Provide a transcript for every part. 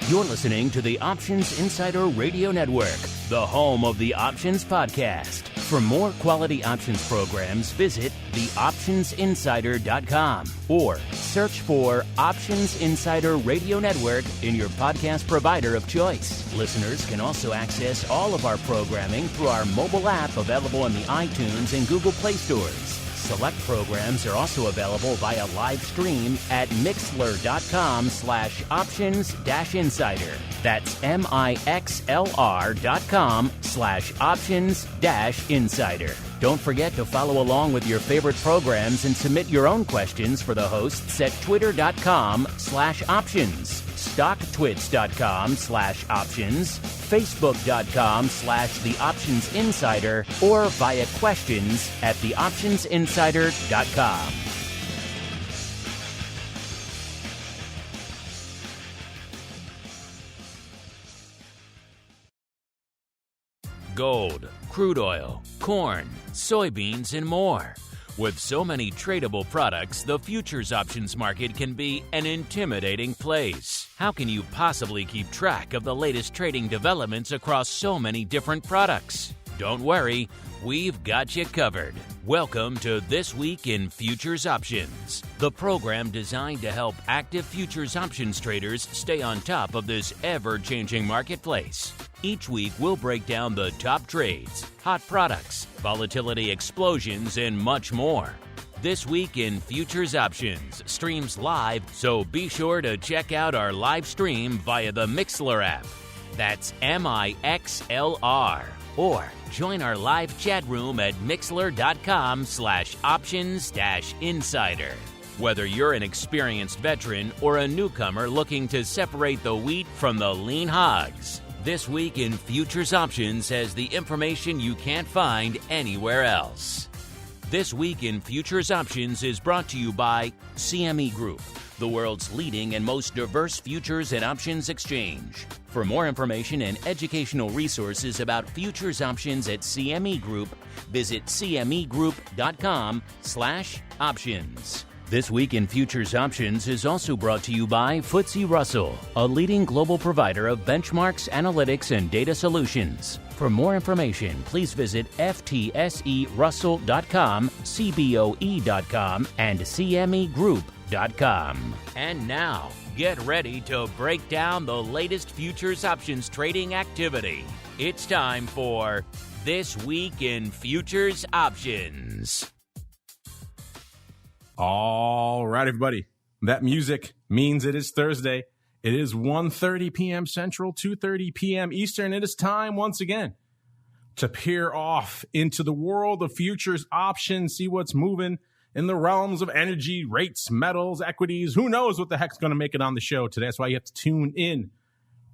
You're listening to the Options Insider Radio Network, the home of the Options Podcast. For more quality options programs, visit theoptionsinsider.com or search for Options Insider Radio Network in your podcast provider of choice. Listeners can also access all of our programming through our mobile app available in the iTunes and Google Play stores. Select programs are also available via live stream at mixlr.com/options-insider. That's mixlr.com/options-insider. Don't forget to follow along with your favorite programs and submit your own questions for the hosts at twitter.com/options, stocktwits.com/options, facebook.com/theoptionsinsider, or via questions at theoptionsinsider.com. Gold, crude oil, corn, soybeans, and more. With so many tradable products, the futures options market can be an intimidating place. How can you possibly keep track of the latest trading developments across so many different products? Don't worry, we've got you covered. Welcome to This Week in Futures Options, the program designed to help active futures options traders stay on top of this ever-changing marketplace. Each week, we'll break down the top trades, hot products, volatility explosions, and much more. This Week in Futures Options streams live, so be sure to check out our live stream via the Mixlr app. That's MIXLR. Or join our live chat room at mixlr.com/options-insider. Whether you're an experienced veteran or a newcomer looking to separate the wheat from the lean hogs, This Week in Futures Options has the information you can't find anywhere else. This Week in Futures Options is brought to you by CME Group, the world's leading and most diverse futures and options exchange. For more information and educational resources about futures options at CME Group, visit cmegroup.com/options. This Week in Futures Options is also brought to you by FTSE Russell, a leading global provider of benchmarks, analytics, and data solutions. For more information, please visit ftserussell.com, cboe.com, and cmegroup.com. And now, get ready to break down the latest futures options trading activity. It's time for This Week in Futures Options. All right, everybody. That music means it is Thursday. It is 1:30 p.m. Central, 2:30 p.m. Eastern. It is time once again to peer off into the world of futures options, see what's moving in the realms of energy, rates, metals, equities. Who knows what the heck's going to make it on the show today? That's why you have to tune in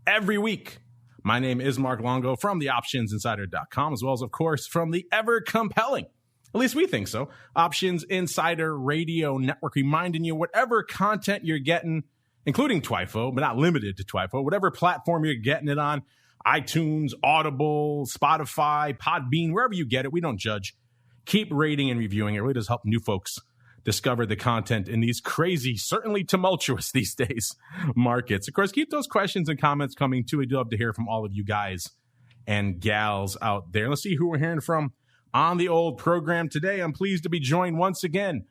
every week. My name is Mark Longo from theoptionsinsider.com, as well as, of course, from the ever-compelling, at least we think so, Options Insider Radio Network, reminding you whatever content you're getting, including TWIFO, but not limited to TWIFO, whatever platform you're getting it on, iTunes, Audible, Spotify, Podbean, wherever you get it, we don't judge. Keep rating and reviewing. It really does help new folks discover the content in these crazy, certainly tumultuous these days, markets. Of course, keep those questions and comments coming, too. We do love to hear from all of you guys and gals out there. Let's see who we're hearing from on the old program today. I'm pleased to be joined once again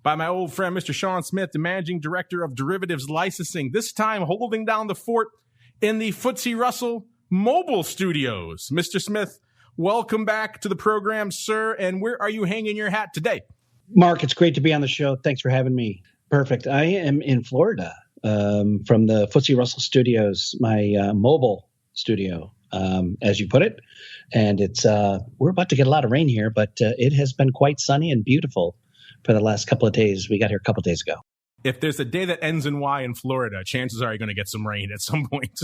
by my old friend, Mr. Sean Smith, the Managing Director of Derivatives Licensing, this time holding down the fort in the FTSE Russell mobile studios. Mr. Smith, welcome back to the program, sir. And where are you hanging your hat today? Mark, it's great to be on the show. Thanks for having me. Perfect. I am in Florida from the FTSE Russell studios, my mobile studio, as you put it. And it's we're about to get a lot of rain here, but it has been quite sunny and beautiful for the last couple of days. We got here a couple of days ago. If there's a day that ends in Y in Florida, chances are you're going to get some rain at some point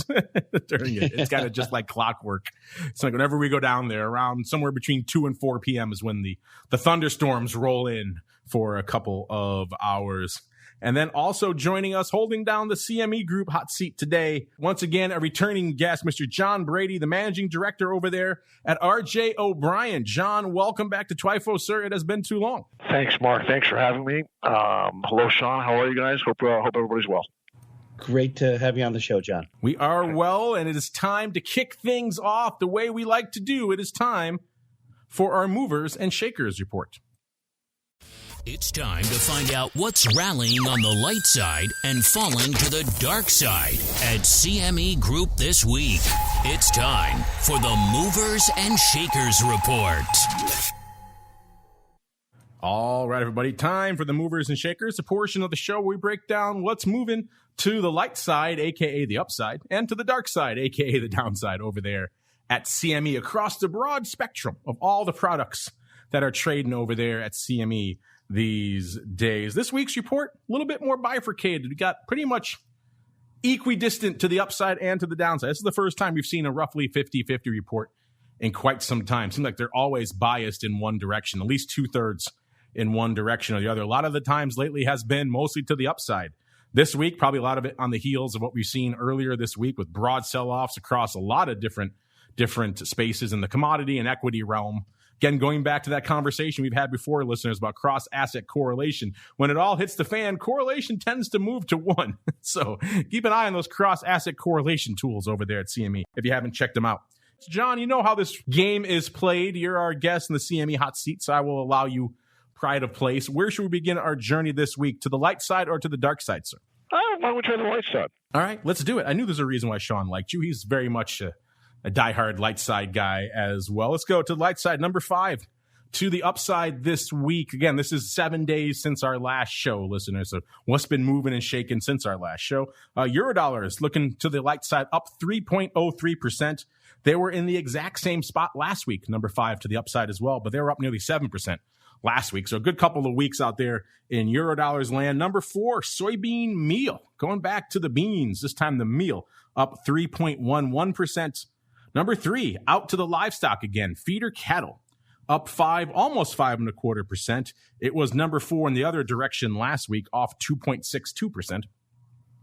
during it. It's kind of just like clockwork. It's like whenever we go down there, around somewhere between 2 and 4 p.m. is when the thunderstorms roll in for a couple of hours. And then also joining us, holding down the CME Group hot seat today, once again, a returning guest, Mr. John Brady, the managing director over there at RJ O'Brien. John, welcome back to TWIFO, sir. It has been too long. Thanks, Mark. Thanks for having me. Hello, Sean. How are you guys? Hope everybody's well. Great to have you on the show, John. We are well, and it is time to kick things off the way we like to do. It is time for our movers and shakers report. It's time to find out what's rallying on the light side and falling to the dark side at CME Group this week. It's time for the Movers and Shakers Report. All right, everybody, time for the Movers and Shakers, a portion of the show where we break down what's moving to the light side, a.k.a. the upside, and to the dark side, a.k.a. the downside over there at CME across the broad spectrum of all the products that are trading over there at CME these days. This week's report, a little bit more bifurcated. We got pretty much equidistant to the upside and to the downside. This is the first time we've seen a roughly 50-50 report in quite some time. Seems like they're always biased in one direction, at least 2/3 in one direction or the other. A lot of the times lately has been mostly to the upside. This week, probably a lot of it on the heels of what we've seen earlier this week with broad sell-offs across a lot of different spaces in the commodity and equity realm. Again, going back to that conversation we've had before, listeners, about cross-asset correlation. When it all hits the fan, correlation tends to move to 1. So keep an eye on those cross-asset correlation tools over there at CME if you haven't checked them out. So John, you know how this game is played. You're our guest in the CME hot seat, so I will allow you pride of place. Where should we begin our journey this week? To the light side or to the dark side, sir? Why don't we try the light side? All right, let's do it. I knew there's a reason why Sean liked you. He's very much a diehard light side guy as well. Let's go to the light side. Number 5 to the upside this week. Again, this is 7 days since our last show, listeners. So what's been moving and shaking since our last show? Eurodollar is looking to the light side, up 3.03%. They were in the exact same spot last week, number 5 to the upside as well, but they were up nearly 7% last week. So a good couple of weeks out there in Eurodollars land. Number 4, soybean meal. Going back to the beans, this time the meal, up 3.11%. Number 3, out to the livestock again. Feeder cattle, up 5, almost 5.25%. It was number 4 in the other direction last week, off 2.62%.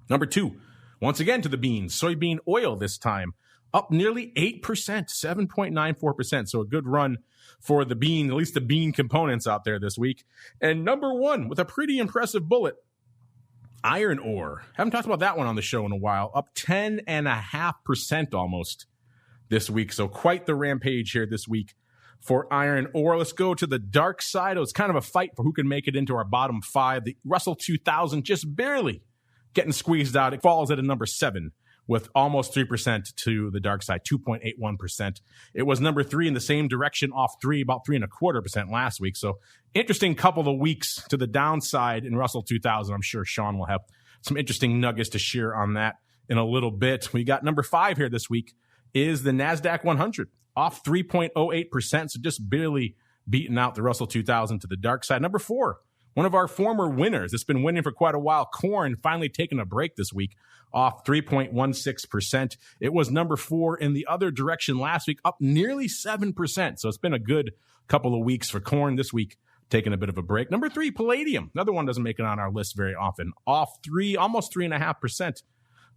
Number 2, once again to the beans. Soybean oil this time, up nearly 8%, 7.94%. So a good run for the bean, at least the bean components out there this week. And number 1, with a pretty impressive bullet, iron ore. Haven't talked about that one on the show in a while. Up 10.5% almost this week. So quite the rampage here this week for iron ore. Let's go to the dark side. It was kind of a fight for who can make it into our bottom 5. The Russell 2000 just barely getting squeezed out. It falls at a number 7 with almost 3% to the dark side, 2.81%. It was number 3 in the same direction, off 3, about 3.25% last week. So interesting couple of weeks to the downside in Russell 2000. I'm sure Sean will have some interesting nuggets to share on that in a little bit. We got number 5 here this week is the NASDAQ 100, off 3.08%, so just barely beating out the Russell 2000 to the dark side. Number 4, one of our former winners. It's been winning for quite a while. Corn finally taking a break this week, off 3.16%. It was number 4 in the other direction last week, up nearly 7%. So it's been a good couple of weeks for corn this week, taking a bit of a break. Number 3, palladium. Another one doesn't make it on our list very often, off 3, almost 3.5%.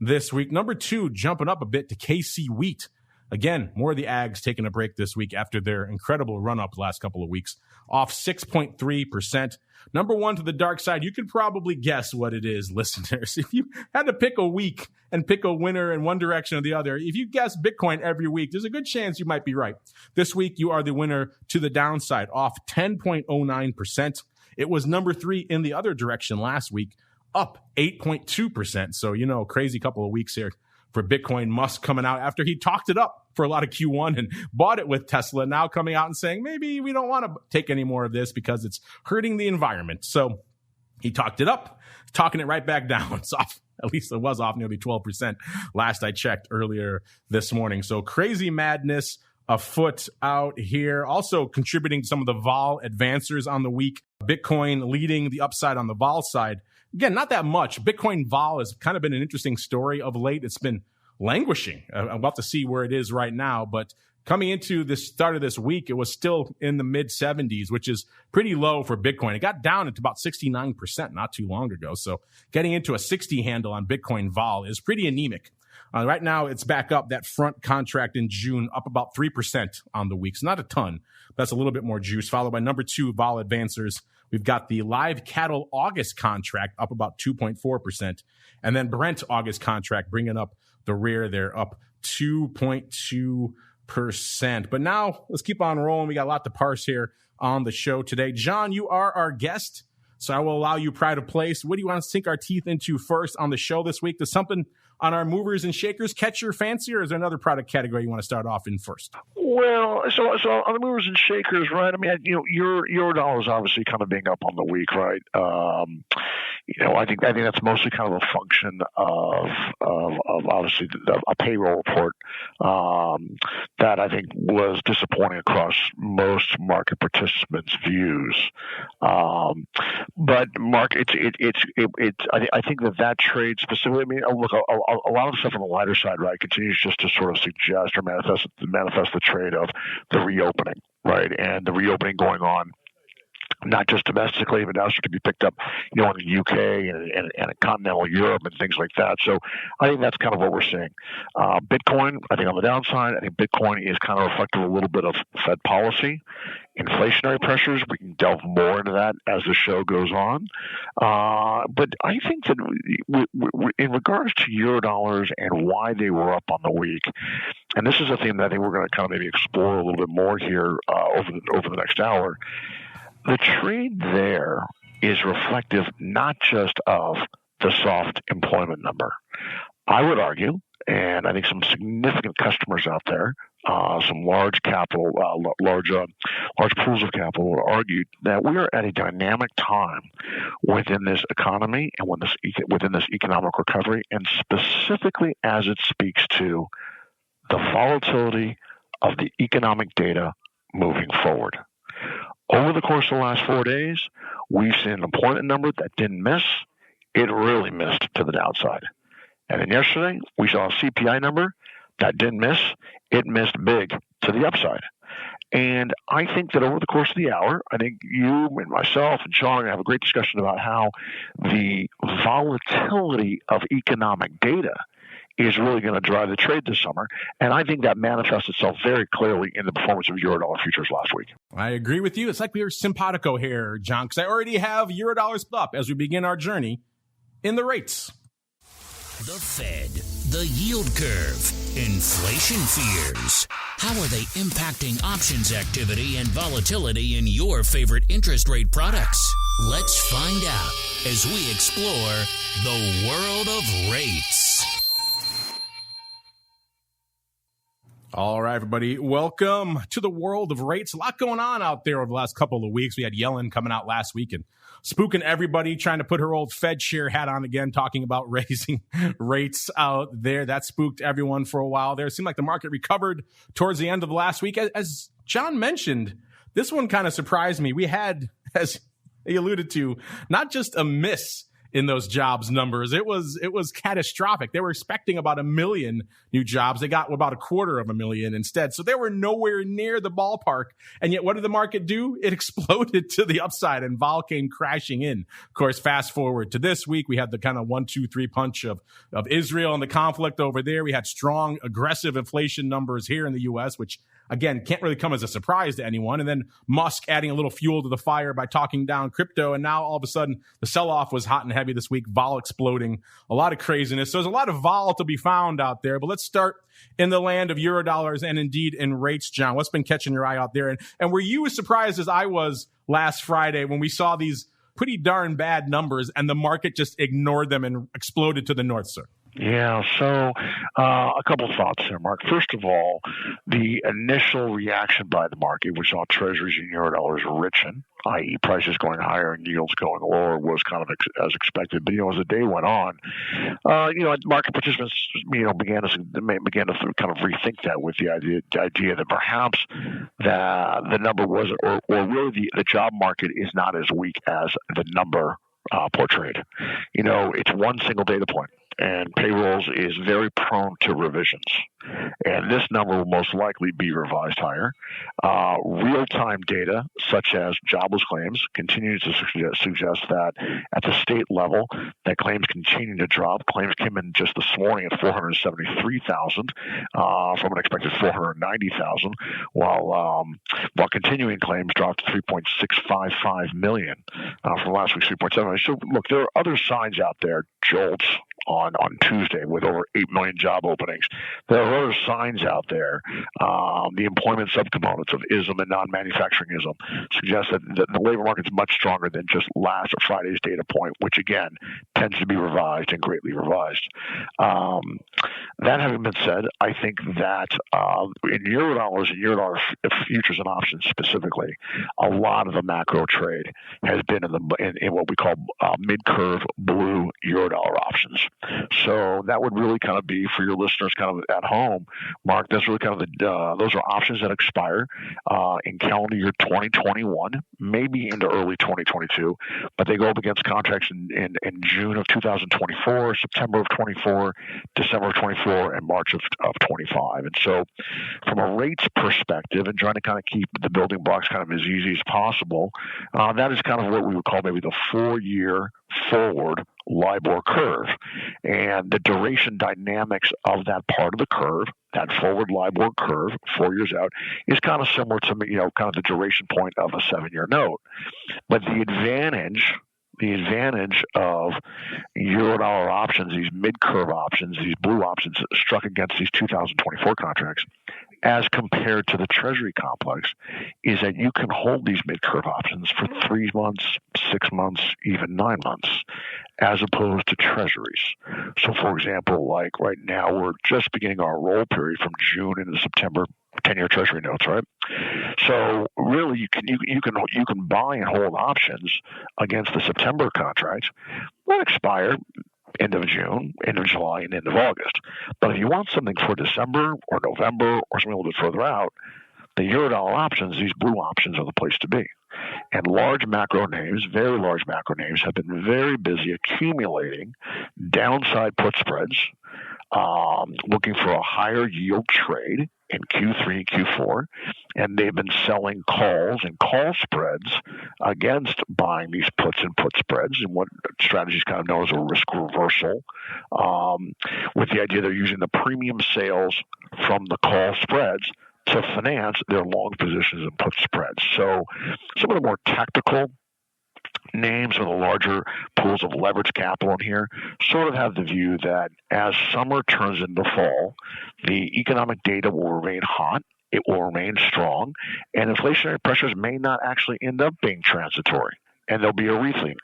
this week. Number 2, jumping up a bit to KC Wheat. Again, more of the ags taking a break this week after their incredible run-up the last couple of weeks, off 6.3%. Number 1 to the dark side, you could probably guess what it is, listeners. If you had to pick a week and pick a winner in one direction or the other, if you guess Bitcoin every week, there's a good chance you might be right. This week, you are the winner to the downside, off 10.09%. It was number 3 in the other direction last week, up 8.2%. So, crazy couple of weeks here for Bitcoin. Musk coming out after he talked it up for a lot of Q1 and bought it with Tesla, now coming out and saying, maybe we don't want to take any more of this because it's hurting the environment. So he talked it up, talking it right back down. It's off, at least it was off nearly 12% last I checked earlier this morning. So crazy madness afoot out here. Also contributing to some of the vol advancers on the week. Bitcoin leading the upside on the vol side. Again, not that much. Bitcoin vol has kind of been an interesting story of late. It's been languishing. I'll have to see where it is right now. But coming into the start of this week, it was still in the mid-70s, which is pretty low for Bitcoin. It got down to about 69% not too long ago. So getting into a 60 handle on Bitcoin vol is pretty anemic. Right now, it's back up. That front contract in June, up about 3% on the week. So not a ton. That's a little bit more juice, followed by number 2, vol advancers, We've got the live cattle August contract up about 2.4%. And then Brent August contract bringing up the rear there, up 2.2%. But now let's keep on rolling. We got a lot to parse here on the show today. John, you are our guest, so I will allow you pride of place. What do you want to sink our teeth into first on the show this week? Does something on our movers and shakers catch your fancy, or is there another product category you want to start off in first? Well, so on the movers and shakers, right? I mean, your dollar is obviously kind of being up on the week, right? I think that's mostly kind of a function of obviously a payroll report that I think was disappointing across most market participants' views. But Mark, I think that trade specifically. I mean, look, a lot of the stuff on the lighter side, right, continues just to sort of suggest or manifest the trade of the reopening, right, and the reopening going on not just domestically, but now starting to be picked up, in the UK and in continental Europe and things like that. So I think that's kind of what we're seeing. Bitcoin, I think on the downside, I think Bitcoin is kind of reflective of a little bit of Fed policy, inflationary pressures. We can delve more into that as the show goes on. But I think that in regards to Eurodollars and why they were up on the week, and this is a theme that I think we're going to kind of maybe explore a little bit more here over the next hour. The trade there is reflective not just of the soft employment number. I would argue, and I think some significant customers out there, some large capital, large pools of capital would argue that we are at a dynamic time within this economy and within this economic recovery, and specifically as it speaks to the volatility of the economic data moving forward. Over the course of the last 4 days, we've seen an employment number that didn't miss. It really missed to the downside. And then yesterday, we saw a CPI number that didn't miss. It missed big to the upside. And I think that over the course of the hour, I think you and myself and Sean are going to have a great discussion about how the volatility of economic data is really going to drive the trade this summer. And I think that manifests itself very clearly in the performance of Eurodollar futures last week. I agree with you. It's like we were simpatico here, John, because I already have Eurodollar split up as we begin our journey in the rates. The Fed, the yield curve, inflation fears. How are they impacting options activity and volatility in your favorite interest rate products? Let's find out as we explore the world of rates. All right, everybody. Welcome to the world of rates. A lot going on out there over the last couple of weeks. We had Yellen coming out last week and spooking everybody, trying to put her old Fed chair hat on again, talking about raising rates out there. That spooked everyone for a while there. It seemed like the market recovered towards the end of last week. As John mentioned, this one kind of surprised me. We had, as he alluded to, not just a miss in those jobs numbers. It was catastrophic. They were expecting about 1 million new jobs. They got about 250,000 instead. So they were nowhere near the ballpark. And yet what did the market do? It exploded to the upside and vol came crashing in. Of course, fast forward to this week, we had the kind of 1, 2, 3 punch of Israel and the conflict over there. We had strong, aggressive inflation numbers here in the U.S., which again, can't really come as a surprise to anyone. And then Musk adding a little fuel to the fire by talking down crypto. And now all of a sudden the sell-off was hot and heavy this week, vol exploding, a lot of craziness. So there's a lot of vol to be found out there. But let's start in the land of Eurodollars and indeed in rates, John. What's been catching your eye out there? And were you as surprised as I was last Friday when we saw these pretty darn bad numbers and the market just ignored them and exploded to the north, sir? Yeah, so a couple of thoughts there, Mark. First of all, the initial reaction by the market, which saw treasuries and Eurodollars richen, i.e. prices going higher and yields going lower, was kind of as expected. But, as the day went on, market participants, began to kind of rethink that with the idea that perhaps the number wasn't, or really the job market is not as weak as the number portrayed. It's one single data point. and payrolls is very prone to revisions. And this number will most likely be revised higher. Real-time data, such as jobless claims, continues to suggest that at the state level, that claims continue to drop. Claims came in just this morning at 473,000 from an expected 490,000, while continuing claims dropped to 3.655 million from last week's 3.7 million. So, look, there are other signs out there, jolts on Tuesday with over 8 million job openings. There are other signs out there. The employment subcomponents of ISM and non-manufacturing ISM suggest that the labor market is much stronger than just last Friday's data point, which again tends to be revised and greatly revised. That having been said, I think that in Eurodollars and Eurodollar futures and options specifically, a lot of the macro trade has been in what we call mid-curve blue Eurodollar options. So that would really kind of be for your listeners kind of at home, Mark. That's really kind of those are options that expire in calendar year 2021, maybe into early 2022, but they go up against contracts in June of 2024, September of 24, December of 24, and March of 25. And so from a rates perspective and trying to kind of keep the building blocks kind of as easy as possible, that is kind of what we would call maybe the 4-year forward LIBOR curve. And the duration dynamics of that part of the curve, that forward LIBOR curve 4 years out, is kind of similar to, kind of the duration point of a 7-year note. But the advantage of Eurodollar options, these mid-curve options, these blue options struck against these 2024 contracts, as compared to the Treasury complex, is that you can hold these mid-curve options for 3 months, 6 months, even 9 months, as opposed to Treasuries. So, for example, like right now, we're just beginning our roll period from June into September. 10-year Treasury notes, right? So really, you can buy and hold options against the September contracts that expire end of June, end of July, and end of August. But if you want something for December or November or something a little bit further out, the Eurodollar options, these blue options, are the place to be. And large macro names, very large macro names, have been very busy accumulating downside put spreads, looking for a higher yield trade in Q3 and Q4, and they've been selling calls and call spreads against buying these puts and put spreads, and what strategies kind of known as a risk reversal, with the idea they're using the premium sales from the call spreads to finance their long positions and put spreads. So some of the more tactical names or the larger pools of leverage capital in here sort of have the view that as summer turns into fall, the economic data will remain hot, it will remain strong, and inflationary pressures may not actually end up being transitory. And there'll be a rethink.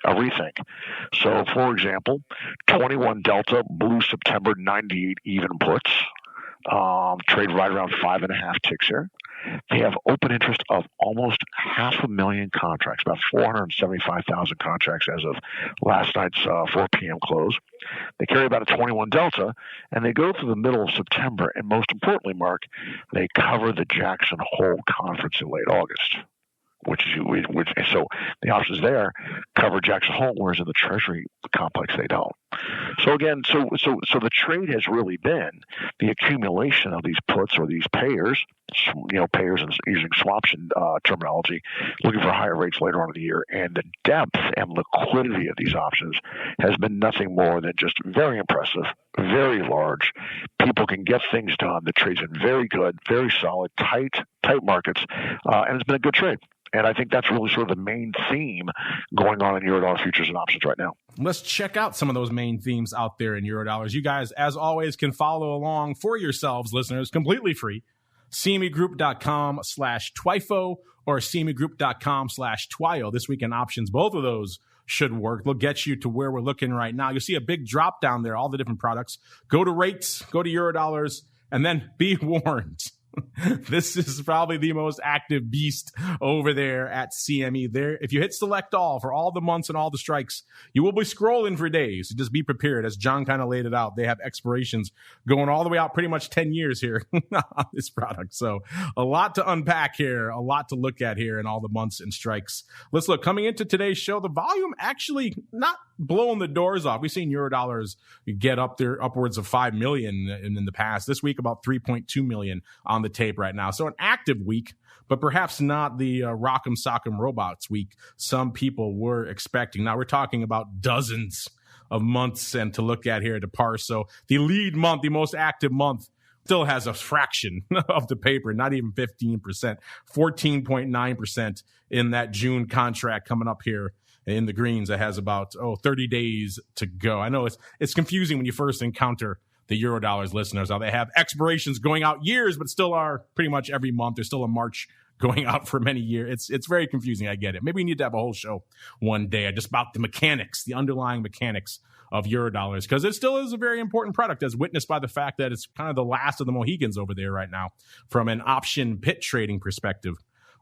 So, for example, 21 Delta blue September 98 even puts trade right around 5.5 ticks here. They have open interest of almost 500,000 contracts, about 475,000 contracts as of last night's 4 p.m. close. They carry about a 21 Delta, and they go through the middle of September. And most importantly, Mark, they cover the Jackson Hole Conference in late August. So the options there cover Jackson Hole, whereas in the Treasury complex they don't. So again, so the trade has really been the accumulation of these puts or these payers, payers and using swaption terminology, looking for higher rates later on in the year, and the depth and liquidity of these options has been nothing more than just very impressive, very large. People can get things done. The trade's been very good, very solid, tight markets, and it's been a good trade. And I think that's really sort of the main theme going on in Eurodollar futures and options right now. Let's check out some of those main themes out there in Eurodollars. You guys, as always, can follow along for yourselves, listeners, completely free. CMEGroup.com/TWIFO or CMEGroup.com/TWIO. This week in options, both of those should work. They'll get you to where we're looking right now. You'll see a big drop down there, all the different products. Go to rates, go to Eurodollars, and then be warned. This is probably the most active beast over there at CME. There, if you hit select all for all the months and all the strikes, you will be scrolling for days. Just be prepared. As John kind of laid it out, they have expirations going all the way out pretty much 10 years here on this product. So a lot to unpack here, a lot to look at here in all the months and strikes. Let's look. Coming into today's show, the volume actually not blowing the doors off. We've seen Eurodollars get up there upwards of 5 million in the past. This week, about 3.2 million on the tape right now. So an active week, but perhaps not the Rock'em Sock'em Robots week some people were expecting. Now we're talking about dozens of months and to look at here to parse. So the lead month, the most active month, still has a fraction of the paper, not even 15%, 14.9% in that June contract coming up here in the greens. That has about 30 days to go. I know it's confusing when you first encounter the Eurodollars listeners. How they have expirations going out years, but still are pretty much every month. There's still a March going out for many years. It's very confusing. I get it. Maybe we need to have a whole show one day just about the mechanics, the underlying mechanics of Eurodollars, because it still is a very important product, as witnessed by the fact that it's kind of the last of the Mohegans over there right now from an option pit trading perspective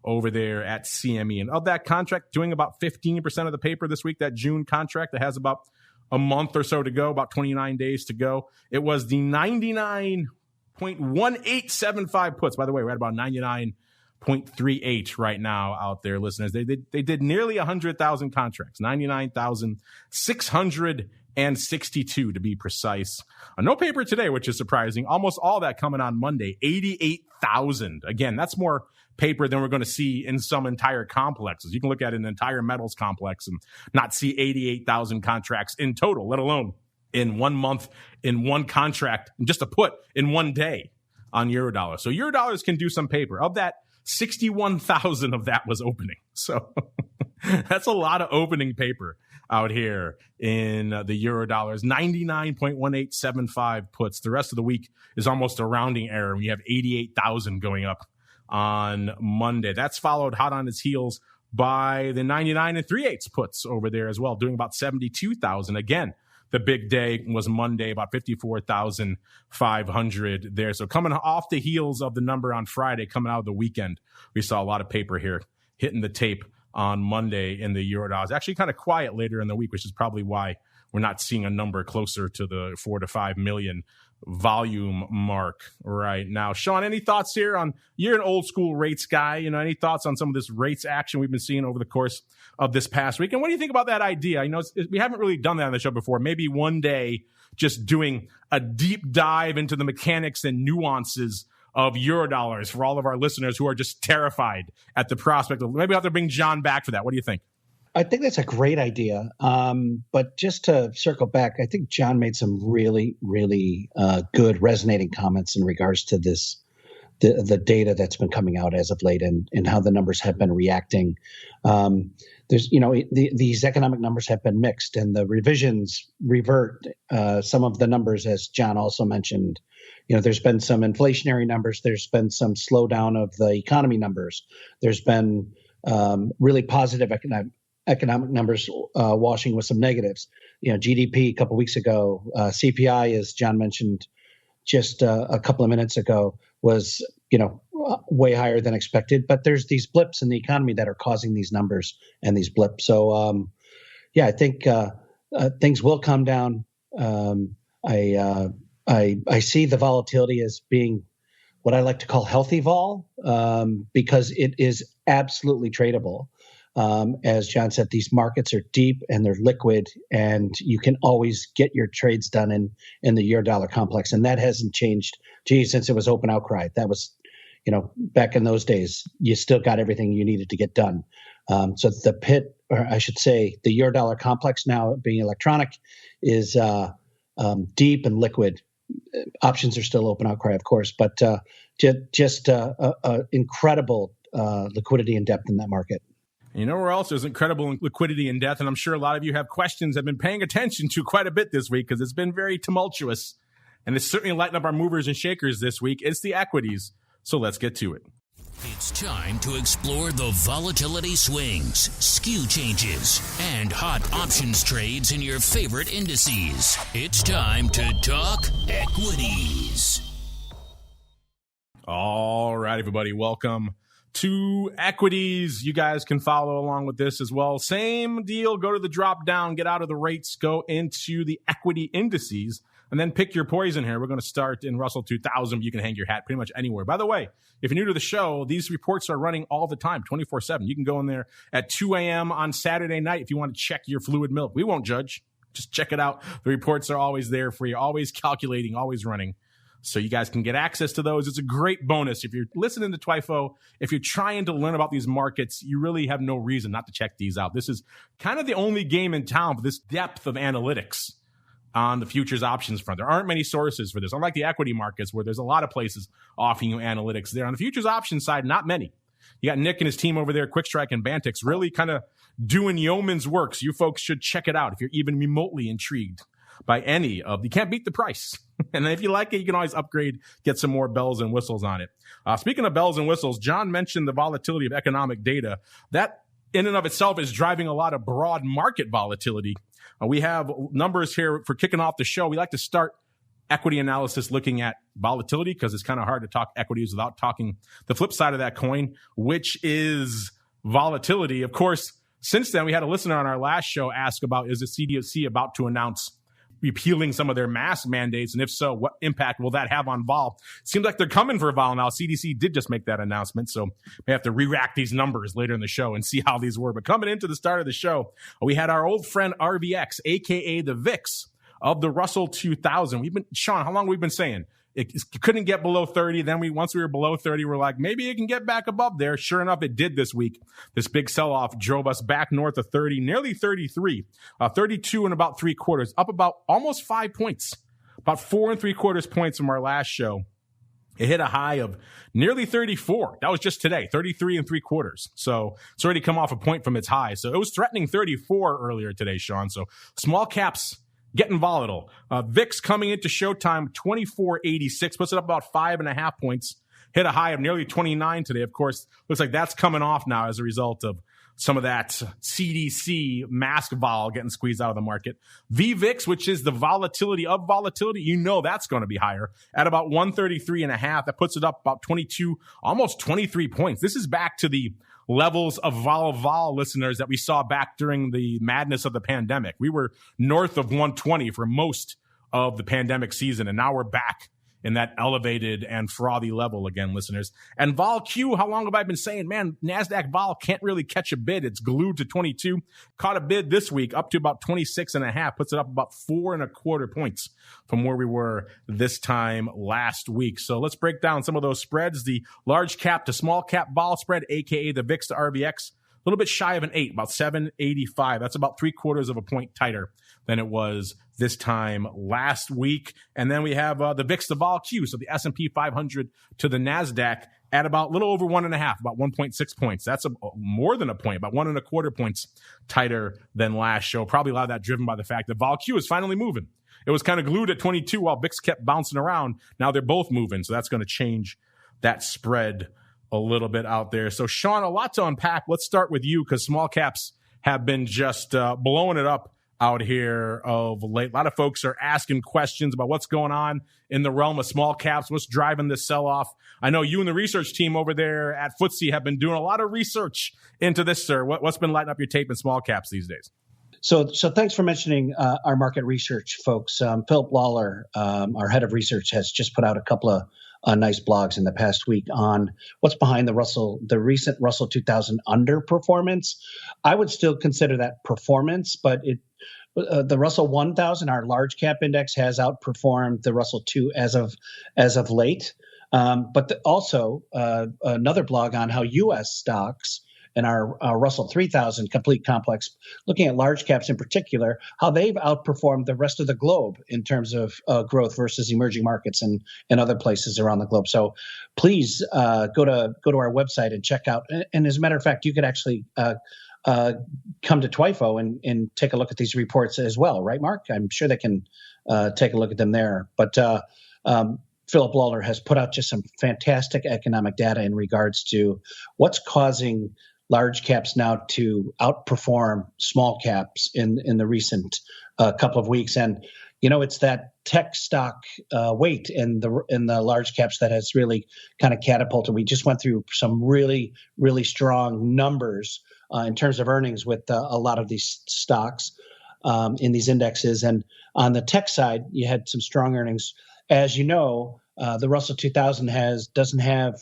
over there at CME. And of that contract, doing about 15% of the paper this week, that June contract that has about a month or so to go, about 29 days to go. It was the 99.1875 puts. By the way, we're at about 99.38 right now out there, listeners. They did nearly 100,000 contracts, 99,662 to be precise. No paper today, which is surprising. Almost all that coming on Monday, 88,000. Again, that's more paper than we're going to see in some entire complexes. You can look at an entire metals complex and not see 88,000 contracts in total, let alone in 1 month, in one contract, and just a put in one day on Eurodollars. So Eurodollars can do some paper. Of that, 61,000 of that was opening. So that's a lot of opening paper out here in the Eurodollars. 99.1875 puts. The rest of the week is almost a rounding error when you have 88,000 going up on Monday. That's followed hot on its heels by the 99 3/8 puts over there as well, doing about 72,000. Again, the big day was Monday, about 54,500 there. So coming off the heels of the number on Friday, coming out of the weekend, we saw a lot of paper here hitting the tape on Monday in the Eurodollars. Actually kind of quiet later in the week, which is probably why we're not seeing a number closer to the 4 to 5 million volume mark right now. Sean, any thoughts here on, you're an old school rates guy, any thoughts on some of this rates action we've been seeing over the course of this past week? And what do you think about that idea? We haven't really done that on the show before. Maybe one day just doing a deep dive into the mechanics and nuances of Eurodollars for all of our listeners who are just terrified at the prospect of, maybe I'll have to bring John back for that. What do you think? I think that's a great idea. But just to circle back, I think John made some really, really good resonating comments in regards to this, the data that's been coming out as of late and how the numbers have been reacting. These economic numbers have been mixed, and the revisions revert some of the numbers, as John also mentioned. There's been some inflationary numbers. There's been some slowdown of the economy numbers. There's been really positive economic numbers washing with some negatives. GDP a couple weeks ago, CPI, as John mentioned just a couple of minutes ago, was way higher than expected. But there's these blips in the economy that are causing these numbers and these blips. So I think things will come down. I see the volatility as being what I like to call healthy vol, because it is absolutely tradable. As John said, these markets are deep and they're liquid, and you can always get your trades done in the Eurodollar complex. And that hasn't changed, since it was open outcry. That was, back in those days, you still got everything you needed to get done. So the pit, or I should say, the Eurodollar complex now being electronic is deep and liquid. Options are still open outcry, of course, but just incredible liquidity and depth in that market. Where else there's incredible liquidity and depth, and I'm sure a lot of you have questions, have been paying attention to quite a bit this week because it's been very tumultuous, and it's certainly lighting up our movers and shakers this week. It's the equities, so let's get to it. It's time to explore the volatility swings, skew changes, and hot options trades in your favorite indices. It's time to talk equities. All right, everybody. Welcome to Equities. You guys can follow along with this as well. Same deal. Go to the drop down, get out of the rates, go into the equity indices, and then pick your poison here. We're going to start in Russell 2000. You can hang your hat pretty much anywhere. By the way, if you're new to the show, these reports are running all the time, 24/7. You can go in there at 2 a.m. on Saturday night if you want to check your fluid milk. We won't judge. Just check it out. The reports are always there for you, always calculating, always running. So you guys can get access to those. It's a great bonus. If you're listening to TWIFO, if you're trying to learn about these markets, you really have no reason not to check these out. This is kind of the only game in town for this depth of analytics on the futures options front. There aren't many sources for this. Unlike the equity markets where there's a lot of places offering you analytics there. On the futures options side, not many. You got Nick and his team over there, Quick Strike and Bantix, really kind of doing yeoman's work. So you folks should check it out if you're even remotely intrigued by any of you can't beat the price. And if you like it, you can always upgrade, get some more bells and whistles on it. Speaking of bells and whistles, John mentioned the volatility of economic data. That in and of itself is driving a lot of broad market volatility. We have numbers here for kicking off the show. We like to start equity analysis looking at volatility because it's kind of hard to talk equities without talking the flip side of that coin, which is volatility. Of course, since then, we had a listener on our last show ask about, is the CDC about to announce repealing some of their mask mandates? And if so, what impact will that have on vol? It seems like they're coming for vol now. CDC did just make that announcement, so we have to re-rack these numbers later in the show and see how these were. But coming into the start of the show, we had our old friend RVX, a.k.a. the VIX of the Russell 2000. Sean, how long have we been saying? It couldn't get below 30. Then once we were below 30, we're like, maybe it can get back above there. Sure enough, it did this week. This big sell-off drove us back north of 30, nearly 33, 32 and about 3/4, up about almost 5 points, about 4 3/4 points from our last show. It hit a high of nearly 34. That was just today, 33 3/4. So it's already come off a point from its high. So it was threatening 34 earlier today, Sean. So small caps getting volatile. VIX coming into showtime, 24.86, puts it up about 5.5 points. Hit a high of nearly 29 today. Of course, looks like that's coming off now as a result of some of that CDC mask vol getting squeezed out of the market. VVIX, which is the volatility of volatility, you know that's going to be higher at about 133.5. That puts it up about 22, almost 23 points. This is back to the levels of vol listeners that we saw back during the madness of the pandemic. We were north of 120 for most of the pandemic season, and now we're back in that elevated and frothy level again, listeners. And vol Q, how long have I been saying, man, NASDAQ vol can't really catch a bid. It's glued to 22. Caught a bid this week up to about 26.5, puts it up about 4 1/4 points from where we were this time last week. So let's break down some of those spreads. The large cap to small cap vol spread, aka the VIX to RVX, a little bit shy of an 8, about 785. That's about 3/4 of a point tighter than it was this time last week. And then we have the VIX to vol Q, so the S&P 500 to the NASDAQ at about a little over 1.5, about 1.6 points. That's more than a point, about 1 1/4 points tighter than last show. Probably a lot of that driven by the fact that vol Q is finally moving. It was kind of glued at 22 while VIX kept bouncing around. Now they're both moving, so that's going to change that spread a little bit out there. So, Sean, a lot to unpack. Let's start with you because small caps have been just blowing it up out here of late. A lot of folks are asking questions about what's going on in the realm of small caps, what's driving this sell-off. I know you and the research team over there at FTSE have been doing a lot of research into this, sir. What's been lighting up your tape in small caps these days? So thanks for mentioning our market research, folks. Philip Lawler, our head of research, has just put out a couple of nice blogs in the past week on what's behind the recent Russell 2000 underperformance. I would still consider that performance, but the Russell 1000, our large cap index, has outperformed the Russell 2 as of late. But also another blog on how U.S. stocks and our Russell 3000 complete complex, looking at large caps in particular, how they've outperformed the rest of the globe in terms of growth versus emerging markets and other places around the globe. So please go to our website and check out. And as a matter of fact, you could actually come to TWIFO and take a look at these reports as well, right, Mark? I'm sure they can take a look at them there. But Philip Lawler has put out just some fantastic economic data in regards to what's causing large caps now to outperform small caps in the recent couple of weeks. And, it's that tech stock weight in the large caps that has really kind of catapulted. We just went through some really, really strong numbers in terms of earnings with a lot of these stocks in these indexes. And on the tech side, you had some strong earnings. As you know, the Russell 2000 doesn't have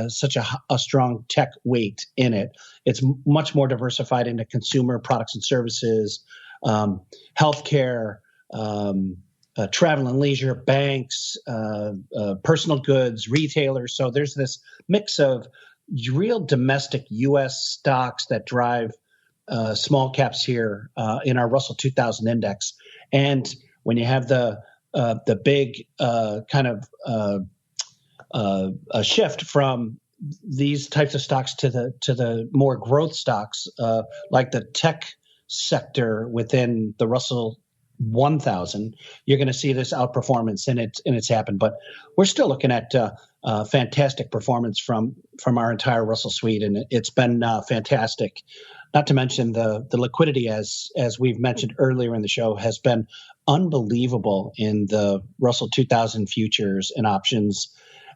such a strong tech weight in it. It's much more diversified into consumer products and services, healthcare, travel and leisure, banks, personal goods, retailers. So there's this mix of real domestic U.S. stocks that drive small caps here in our Russell 2000 index. And when you have the big kind of a shift from these types of stocks to the more growth stocks, like the tech sector within the Russell 1000, you're going to see this outperformance, and it's happened. But we're still looking at fantastic performance from our entire Russell suite, and it's been fantastic. Not to mention the liquidity, as we've mentioned earlier in the show, has been unbelievable in the Russell 2000 futures and options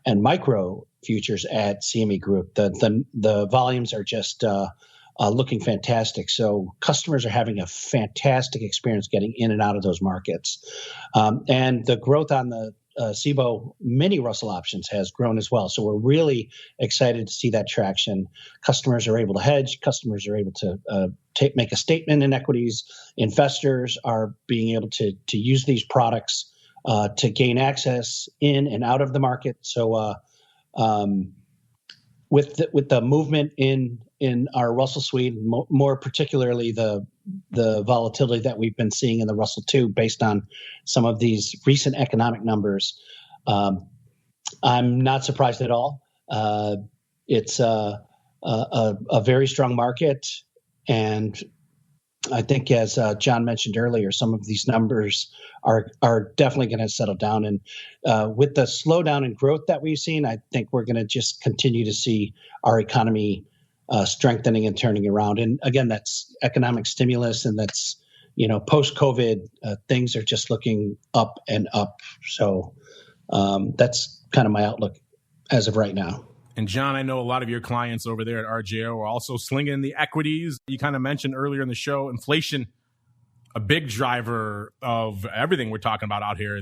and micro futures at CME Group. The volumes are just looking fantastic. So customers are having a fantastic experience getting in and out of those markets. And the growth on the SIBO mini Russell options has grown as well. So we're really excited to see that traction. Customers are able to hedge. Customers are able to make a statement in equities. Investors are being able to use these products to gain access in and out of the market. So with the movement in our Russell suite, more particularly the volatility that we've been seeing in the Russell 2 based on some of these recent economic numbers, I'm not surprised at all. It's a very strong market, and I think, as John mentioned earlier, some of these numbers are definitely going to settle down. And with the slowdown in growth that we've seen, I think we're going to just continue to see our economy strengthening and turning around. And again, that's economic stimulus, and that's, post-COVID, things are just looking up and up. So that's kind of my outlook as of right now. And John, I know a lot of your clients over there at RJO are also slinging the equities. You kind of mentioned earlier in the show, inflation, a big driver of everything we're talking about out here.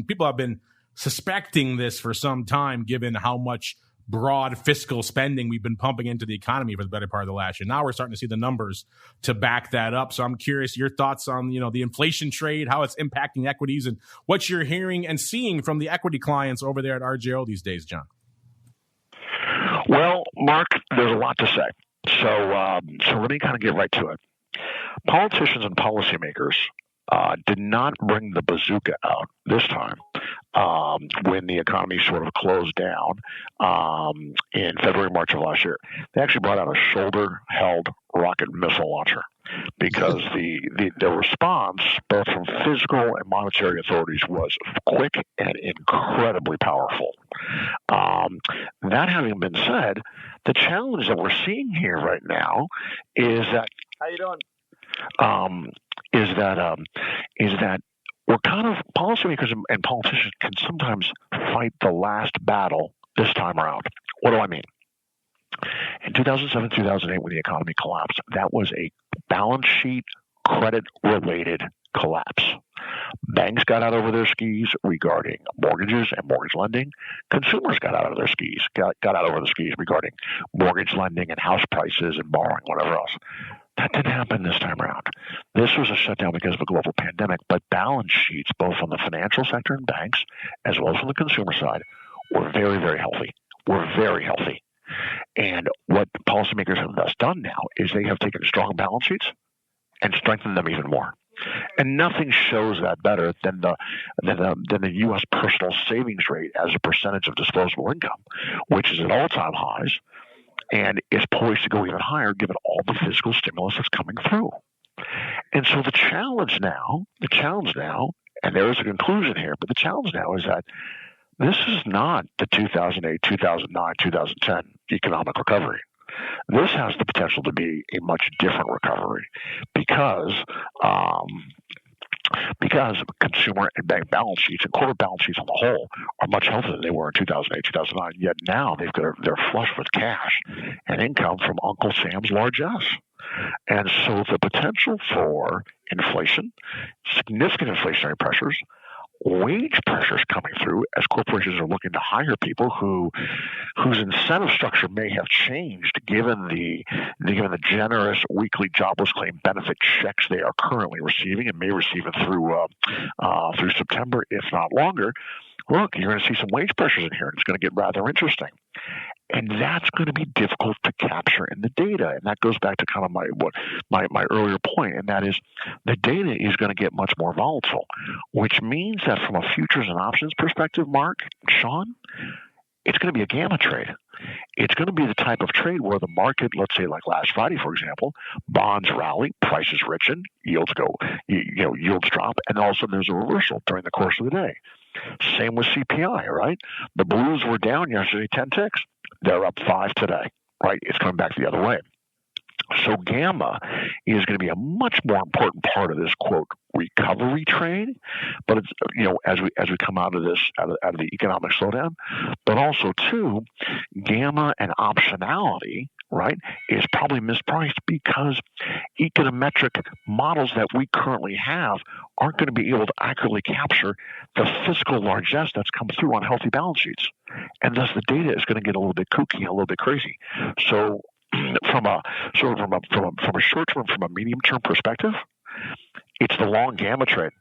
People have been suspecting this for some time, given how much broad fiscal spending we've been pumping into the economy for the better part of the last year. Now we're starting to see the numbers to back that up. So I'm curious your thoughts on, the inflation trade, how it's impacting equities, and what you're hearing and seeing from the equity clients over there at RJO these days, John. Well, Mark, there's a lot to say. So let me kind of get right to it. Politicians and policymakers did not bring the bazooka out this time when the economy sort of closed down in February, March of last year. They actually brought out a shoulder-held rocket missile launcher because the response, both from physical and monetary authorities, was quick and incredibly powerful. That having been said, the challenge that we're seeing here right now is that how you doing? Is that we're kind of policymakers and politicians can sometimes fight the last battle this time around. What do I mean? In 2007, 2008, when the economy collapsed, that was a balance sheet credit-related collapse. Banks got out over their skis regarding mortgages and mortgage lending. Consumers got out of their skis, got out over the skis regarding mortgage lending and house prices and borrowing, whatever else. That didn't happen this time around. This was a shutdown because of a global pandemic, but balance sheets, both on the financial sector and banks, as well as on the consumer side, were very, very healthy. Were very healthy. And what policymakers have thus done now is they have taken strong balance sheets and strengthened them even more. And nothing shows that better than the U.S. personal savings rate as a percentage of disposable income, which is at all-time highs and is poised to go even higher given all the fiscal stimulus that's coming through. And so the challenge now, and there is a conclusion here, but the challenge now is that this is not the 2008, 2009, 2010 economic recovery. This has the potential to be a much different recovery because because consumer and bank balance sheets and corporate balance sheets on the whole are much healthier than they were in 2008, 2009. Yet now they're flush with cash and income from Uncle Sam's largesse. And so the potential for inflation, significant inflationary pressures, wage pressures coming through as corporations are looking to hire people whose incentive structure may have changed given the generous weekly jobless claim benefit checks they are currently receiving and may receive it through September, if not longer. Look, you're going to see some wage pressures in here, and it's going to get rather interesting. And that's going to be difficult to capture in the data. And that goes back to kind of my earlier point, and that is the data is going to get much more volatile, which means that from a futures and options perspective, Mark, Sean, it's going to be a gamma trade. It's going to be the type of trade where the market, let's say like last Friday, for example, bonds rally, prices richen, yields yields drop, and all of a sudden there's a reversal during the course of the day. Same with CPI, right? The blues were down yesterday 10 ticks. They're up 5 today, right? It's coming back the other way. So gamma is going to be a much more important part of this quote recovery trade, but it's as we come out of this out of the economic slowdown, but also too gamma and optionality, right, is probably mispriced because econometric models that we currently have aren't going to be able to accurately capture the fiscal largesse that's come through on healthy balance sheets, and thus the data is going to get a little bit kooky and a little bit crazy. So from a short term, from a medium term perspective, it's the long gamma trade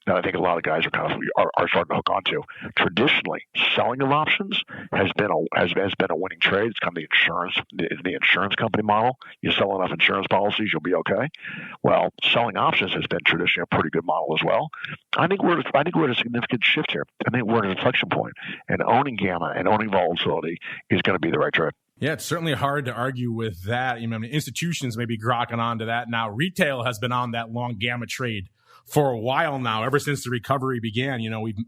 that I think a lot of guys are starting to hook onto. Traditionally, selling of options has been a winning trade. It's kind of the insurance company model. You sell enough insurance policies, you'll be okay. Well, selling options has been traditionally a pretty good model as well. I think we're at a significant shift here. I think we're at an inflection point, and owning gamma and owning volatility is going to be the right trade. Yeah, it's certainly hard to argue with that. Institutions may be grokking onto that now. Retail has been on that long gamma trade for a while now, ever since the recovery began.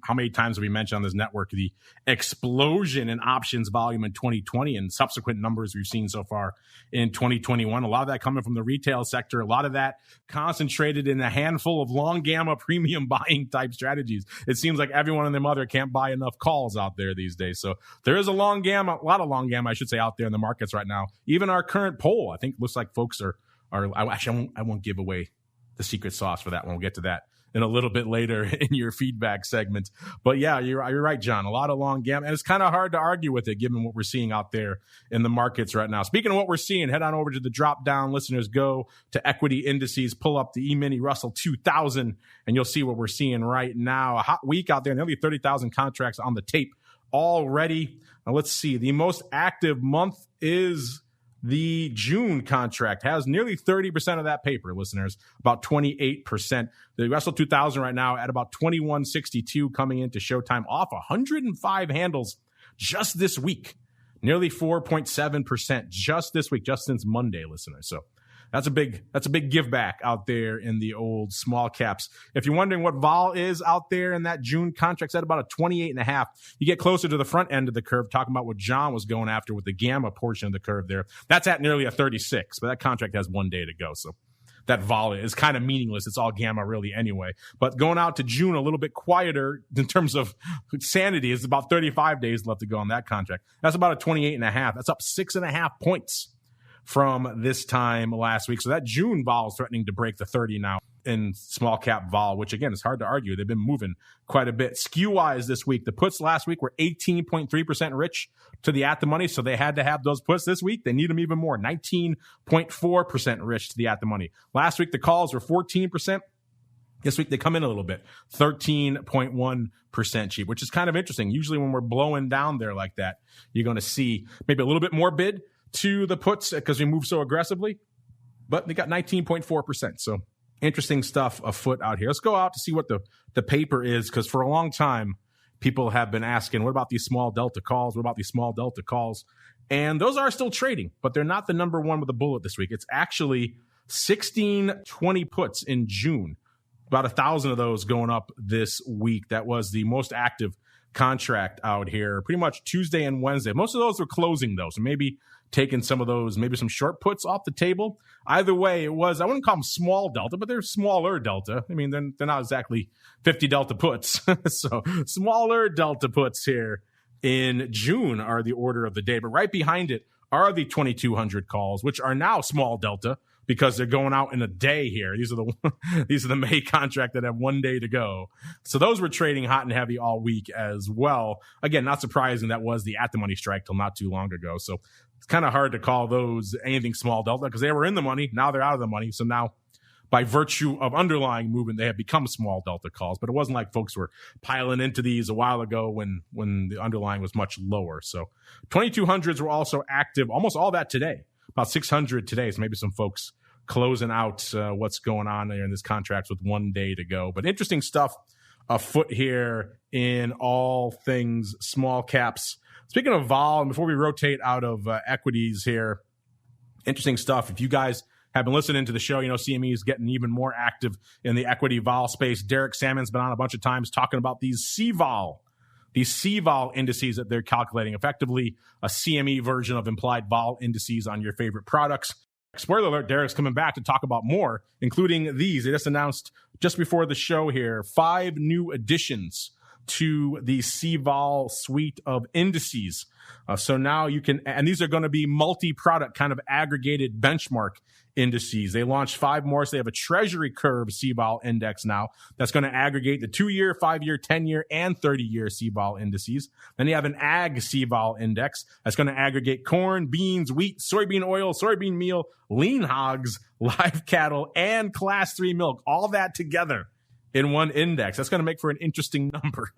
How many times have we mentioned on this network the explosion in options volume in 2020 and subsequent numbers we've seen so far in 2021? A lot of that coming from the retail sector, a lot of that concentrated in a handful of long gamma premium buying type strategies. It seems like everyone and their mother can't buy enough calls out there these days. So there is a lot of long gamma, I should say, out there in the markets right now. Even our current poll, I think, looks like folks are actually, I won't give away the secret sauce for that one. We'll get to that in a little bit later in your feedback segment. But yeah, you're right, John. A lot of long gamma, and it's kind of hard to argue with it given what we're seeing out there in the markets right now. Speaking of what we're seeing, head on over to the drop down. Listeners, go to equity indices, pull up the E-mini Russell 2000, and you'll see what we're seeing right now. A hot week out there, nearly 30,000 contracts on the tape already. Now let's see. The most active month is the June contract, has nearly 30% of that paper, listeners, about 28%. The Russell 2000 right now at about 2162 coming into showtime, off 105 handles just this week, nearly 4.7% just this week, just since Monday, listeners. So that's a big give back out there in the old small caps. If you're wondering what vol is out there in that June contract, it's at about a 28.5. You get closer to the front end of the curve, talking about what John was going after with the gamma portion of the curve there. That's at nearly a 36, but that contract has 1 day to go. So that vol is kind of meaningless. It's all gamma really anyway. But going out to June, a little bit quieter in terms of sanity. It's about 35 days left to go on that contract. That's about a 28.5. That's up 6.5 points from this time last week. So that June vol is threatening to break the 30 now in small cap vol, which again is hard to argue. They've been moving quite a bit. Skew wise this week, the puts last week were 18.3% rich to the at the money. So they had to have those puts this week. They need them even more, 19.4% rich to the at the money. Last week, the calls were 14%. This week, they come in a little bit, 13.1% cheap, which is kind of interesting. Usually when we're blowing down there like that, you're going to see maybe a little bit more bid to the puts because we move so aggressively, but they got 19.4%. So interesting stuff afoot out here. Let's go out to see what the paper is, because for a long time, people have been asking, what about these small delta calls? What about these small delta calls? And those are still trading, but they're not the number one with a bullet this week. It's actually 1620 puts in June, about 1,000 of those going up this week. That was the most active contract out here pretty much Tuesday and Wednesday. Most of those were closing, though, so maybe taking some of those, maybe some short puts off the table. Either way, it was, I wouldn't call them small delta, but they're smaller delta. I mean, they're not exactly 50 delta puts. So smaller delta puts here in June are the order of the day. But right behind it are the 2,200 calls, which are now small delta because they're going out in a day here. These are the May contract that have 1 day to go. So those were trading hot and heavy all week as well. Again, not surprising. That was the at-the-money strike till not too long ago. So it's kind of hard to call those anything small delta because they were in the money. Now they're out of the money. So now, by virtue of underlying movement, they have become small delta calls. But it wasn't like folks were piling into these a while ago when the underlying was much lower. So 2,200s were also active, almost all that today. About 600 today. So maybe some folks closing out what's going on there in this contract with 1 day to go. But interesting stuff afoot here in all things small caps. Speaking of vol, and before we rotate out of equities here, interesting stuff. If you guys have been listening to the show, you know CME is getting even more active in the equity vol space. Derek Salmon's been on a bunch of times talking about these CVOL indices that they're calculating, effectively a CME version of implied vol indices on your favorite products. Spoiler alert, Derek's coming back to talk about more, including these. They just announced just before the show here 5 new additions to the CVOL suite of indices. So now you can, and these are going to be multi-product kind of aggregated benchmark indices. They launched 5 more. So they have a treasury curve CVOL index now that's going to aggregate the 2-year, 5-year, 10-year, and 30-year CVOL indices. Then you have an ag CVOL index that's going to aggregate corn, beans, wheat, soybean oil, soybean meal, lean hogs, live cattle, and class 3 milk. All that together in one index. That's going to make for an interesting number.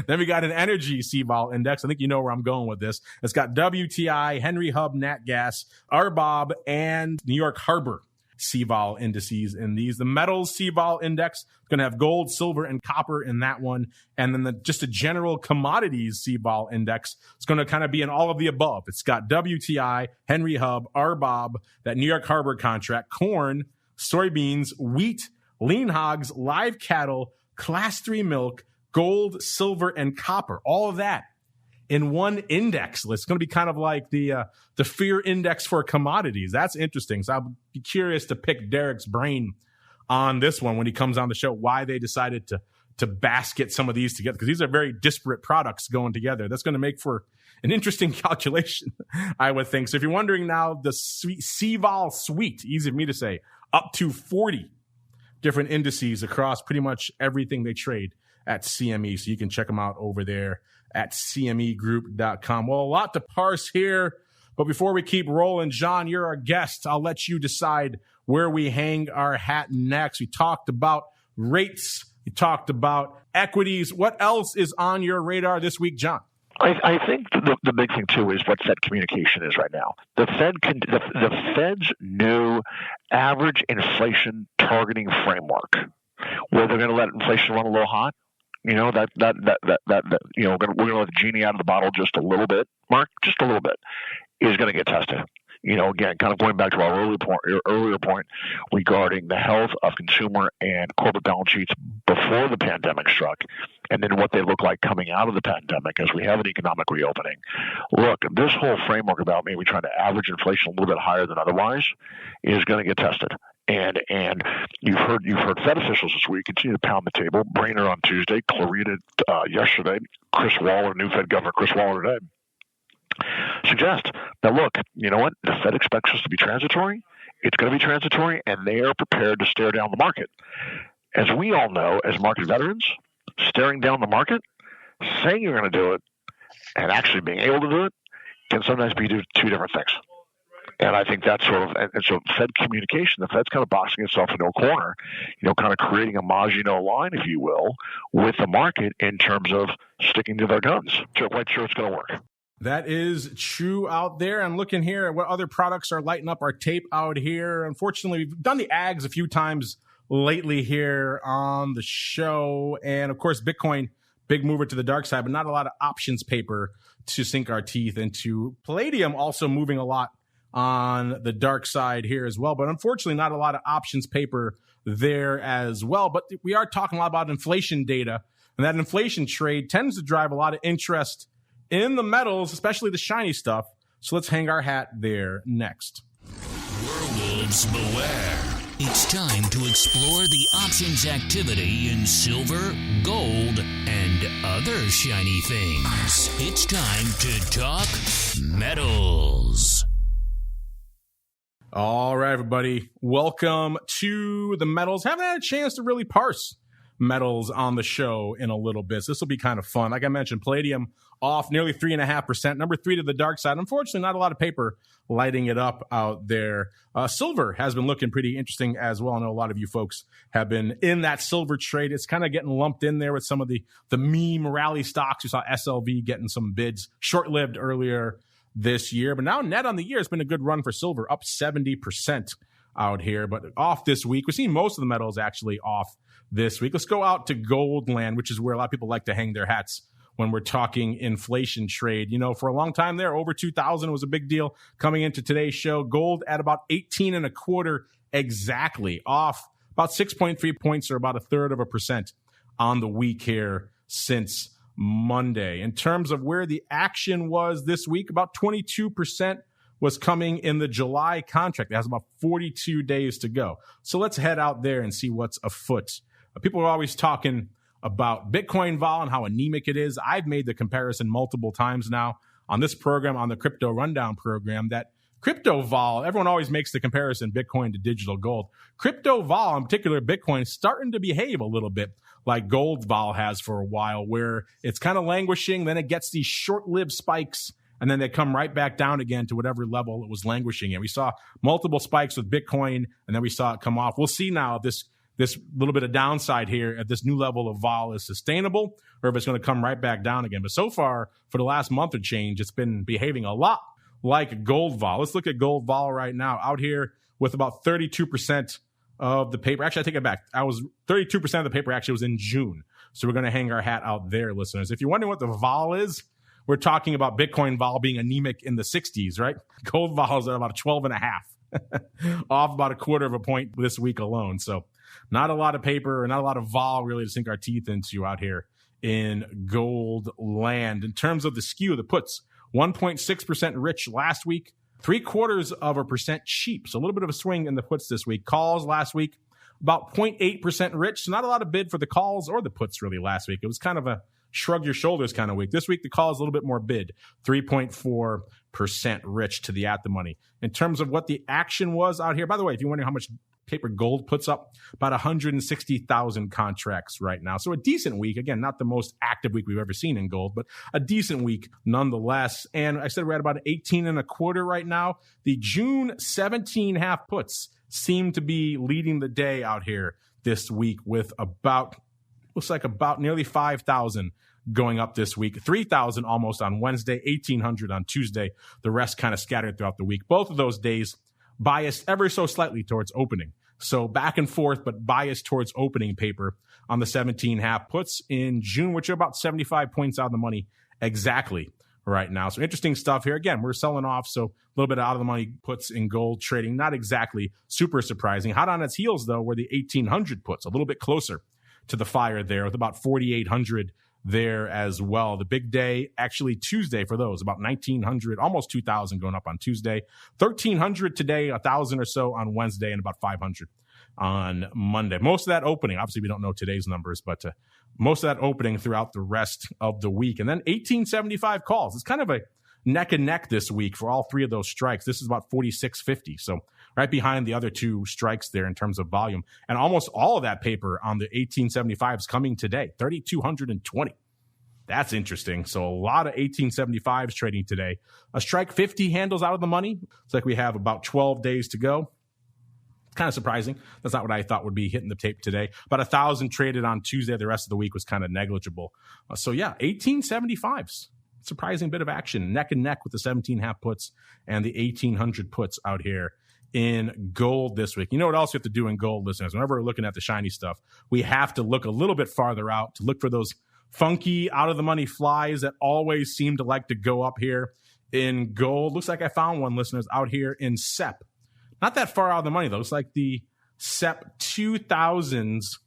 Then we got an energy CVOL index. I think you know where I'm going with this. It's got WTI, Henry Hub, Nat Gas, RBOB, and New York Harbor CVOL indices in these. The metals CVOL index is going to have gold, silver, and copper in that one. And then just a general commodities CVOL index is going to kind of be in all of the above. It's got WTI, Henry Hub, RBOB, that New York Harbor contract, corn, soybeans, wheat, lean hogs, live cattle, class 3 milk, gold, silver, and copper. All of that in one index list. It's going to be kind of like the fear index for commodities. That's interesting. So I'll be curious to pick Derek's brain on this one when he comes on the show, why they decided to basket some of these together, because these are very disparate products going together. That's going to make for an interesting calculation, I would think. So if you're wondering now, the CVOL suite, easy for me to say, up to 40 different indices across pretty much everything they trade at CME. So you can check them out over there at cmegroup.com. Well, a lot to parse here, but before we keep rolling, John, you're our guest. I'll let you decide where we hang our hat next. We talked about rates. We talked about equities. What else is on your radar this week, John? I think the big thing too is what Fed communication is right now. The Fed's new average inflation targeting framework, where they're going to let inflation run a little hot. You know, that you know, we're going to let the genie out of the bottle just a little bit, Mark, just a little bit, is going to get tested. You know, again, kind of going back to our earlier point regarding the health of consumer and corporate balance sheets before the pandemic struck, and then what they look like coming out of the pandemic as we have an economic reopening. Look, this whole framework about maybe trying to average inflation a little bit higher than otherwise is going to get tested. And you've heard Fed officials this week continue to pound the table. Brainerd on Tuesday, Clarita yesterday, Chris Waller, new Fed Governor Chris Waller today, suggest that, look, you know what? The Fed expects us to be transitory. It's going to be transitory, and they are prepared to stare down the market. As we all know, as market veterans, staring down the market, saying you're going to do it, and actually being able to do it can sometimes be two different things. And I think that's sort of, and so Fed communication, the Fed's kind of boxing itself into a corner, you know, kind of creating a Maginot line, if you will, with the market in terms of sticking to their guns. So I'm quite sure it's going to work. That is true out there. I'm looking here at what other products are lighting up our tape out here. Unfortunately, we've done the ags a few times lately here on the show. And of course, Bitcoin, big mover to the dark side, but not a lot of options paper to sink our teeth into. Palladium also moving a lot on the dark side here as well. But unfortunately, not a lot of options paper there as well. But we are talking a lot about inflation data. And that inflation trade tends to drive a lot of interest in the metals, especially the shiny stuff. So let's hang our hat there next. Werewolves beware. It's time to explore the options activity in silver, gold, and other shiny things. It's time to talk metals. All right, everybody. Welcome to the metals. Haven't had a chance to really parse metals on the show in a little bit. So this will be kind of fun. Like I mentioned, palladium off nearly 3.5%. Number 3 to the dark side. Unfortunately, not a lot of paper lighting it up out there. Silver has been looking pretty interesting as well. I know a lot of you folks have been in that silver trade. It's kind of getting lumped in there with some of the meme rally stocks. You saw SLV getting some bids, short-lived earlier this year. But now net on the year, it's been a good run for silver, up 70% out here. But off this week, we've seen most of the metals actually off this week. Let's go out to gold land, which is where a lot of people like to hang their hats when we're talking inflation trade. You know, for a long time there, over 2,000 was a big deal. Coming into today's show, gold at about 18.25 exactly, off about 6.3 points or about 1/3% on the week here since Monday. In terms of where the action was this week, about 22% was coming in the July contract. It has about 42 days to go. So let's head out there and see what's afoot. People are always talking about Bitcoin vol and how anemic it is. I've made the comparison multiple times now on this program, on the Crypto Rundown program, that crypto vol, everyone always makes the comparison Bitcoin to digital gold. Crypto vol, in particular Bitcoin, is starting to behave a little bit like gold vol has for a while, where it's kind of languishing, then it gets these short-lived spikes, and then they come right back down again to whatever level it was languishing in. We saw multiple spikes with Bitcoin, and then we saw it come off. We'll see now if this little bit of downside here at this new level of vol is sustainable, or if it's going to come right back down again. But so far, for the last month or change, it's been behaving a lot like gold vol. Let's look at gold vol right now, out here with about 32% of the paper. Actually, I take it back. 32% of the paper actually was in June. So we're going to hang our hat out there, listeners. If you're wondering what the vol is, we're talking about Bitcoin vol being anemic in the 60s, right? Gold vol is at about 12.5, off about 1/4 point this week alone. So not a lot of paper or not a lot of vol really to sink our teeth into out here in gold land. In terms of the skew, the puts, 1.6% rich last week, 0.75% cheap. So a little bit of a swing in the puts this week. Calls last week, about 0.8% rich. So not a lot of bid for the calls or the puts really last week. It was kind of a shrug your shoulders kind of week. This week, the call is a little bit more bid, 3.4% rich to the at the money. In terms of what the action was out here, by the way, if you're wondering how much paper gold puts up, about 160,000 contracts right now. So a decent week. Again, not the most active week we've ever seen in gold, but a decent week nonetheless. And I said we're at about 18.25 right now. The June 17.5 puts seem to be leading the day out here this week with looks like about nearly 5,000 going up this week, 3,000 almost on Wednesday, 1,800 on Tuesday. The rest kind of scattered throughout the week. Both of those days biased ever so slightly towards opening. So back and forth, but biased towards opening paper on the 17.5 puts in June, which are about 75 points out of the money exactly right now. So interesting stuff here. Again, we're selling off, so a little bit out of the money puts in gold trading. Not exactly super surprising. Hot on its heels, though, were the 1,800 puts, a little bit closer to the fire there with about 4,800 there as well. The big day, actually Tuesday for those, about 1,900, almost 2,000 going up on Tuesday, 1,300 today, 1,000 or so on Wednesday, and about 500 on Monday. Most of that opening, obviously we don't know today's numbers, but most of that opening throughout the rest of the week. And then 1,875 calls. It's kind of a neck and neck this week for all three of those strikes. This is about 4,650. So right behind the other two strikes there in terms of volume. And almost all of that paper on the 1875s coming today, 3,220. That's interesting. So a lot of 1875s trading today. A strike 50 handles out of the money. It's like we have about 12 days to go. Kind of surprising. That's not what I thought would be hitting the tape today. About 1,000 traded on Tuesday. The rest of the week was kind of negligible. So yeah, 1875s. Surprising bit of action, neck and neck with the 17.5 puts and the 1,800 puts out here in gold this week. You know what else you have to do in gold, listeners? Whenever we're looking at the shiny stuff, we have to look a little bit farther out to look for those funky out-of-the-money flies that always seem to like to go up here in gold. Looks like I found one, listeners, out here in SEP. Not that far out of the money, though. It's like the SEP 2000s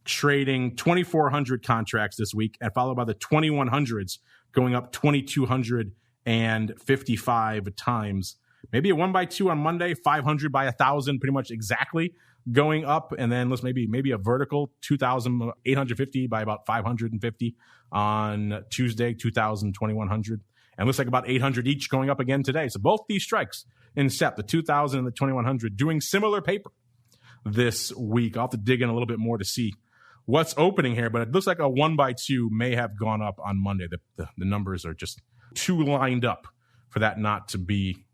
trading 2,400 contracts this week, and followed by the 2,100s going up 2,255 times. Maybe a 1 by 2 on Monday, 500 by 1,000, pretty much exactly going up. And then let's maybe a vertical 2,850 by about 550 on Tuesday, 2,000, 2,100. And looks like about 800 each going up again today. So both these strikes in SEP, the 2,000 and the 2,100, doing similar paper this week. I'll have to dig in a little bit more to see what's opening here, but it looks like a 1 by 2 may have gone up on Monday. The numbers are just too lined up for that not to be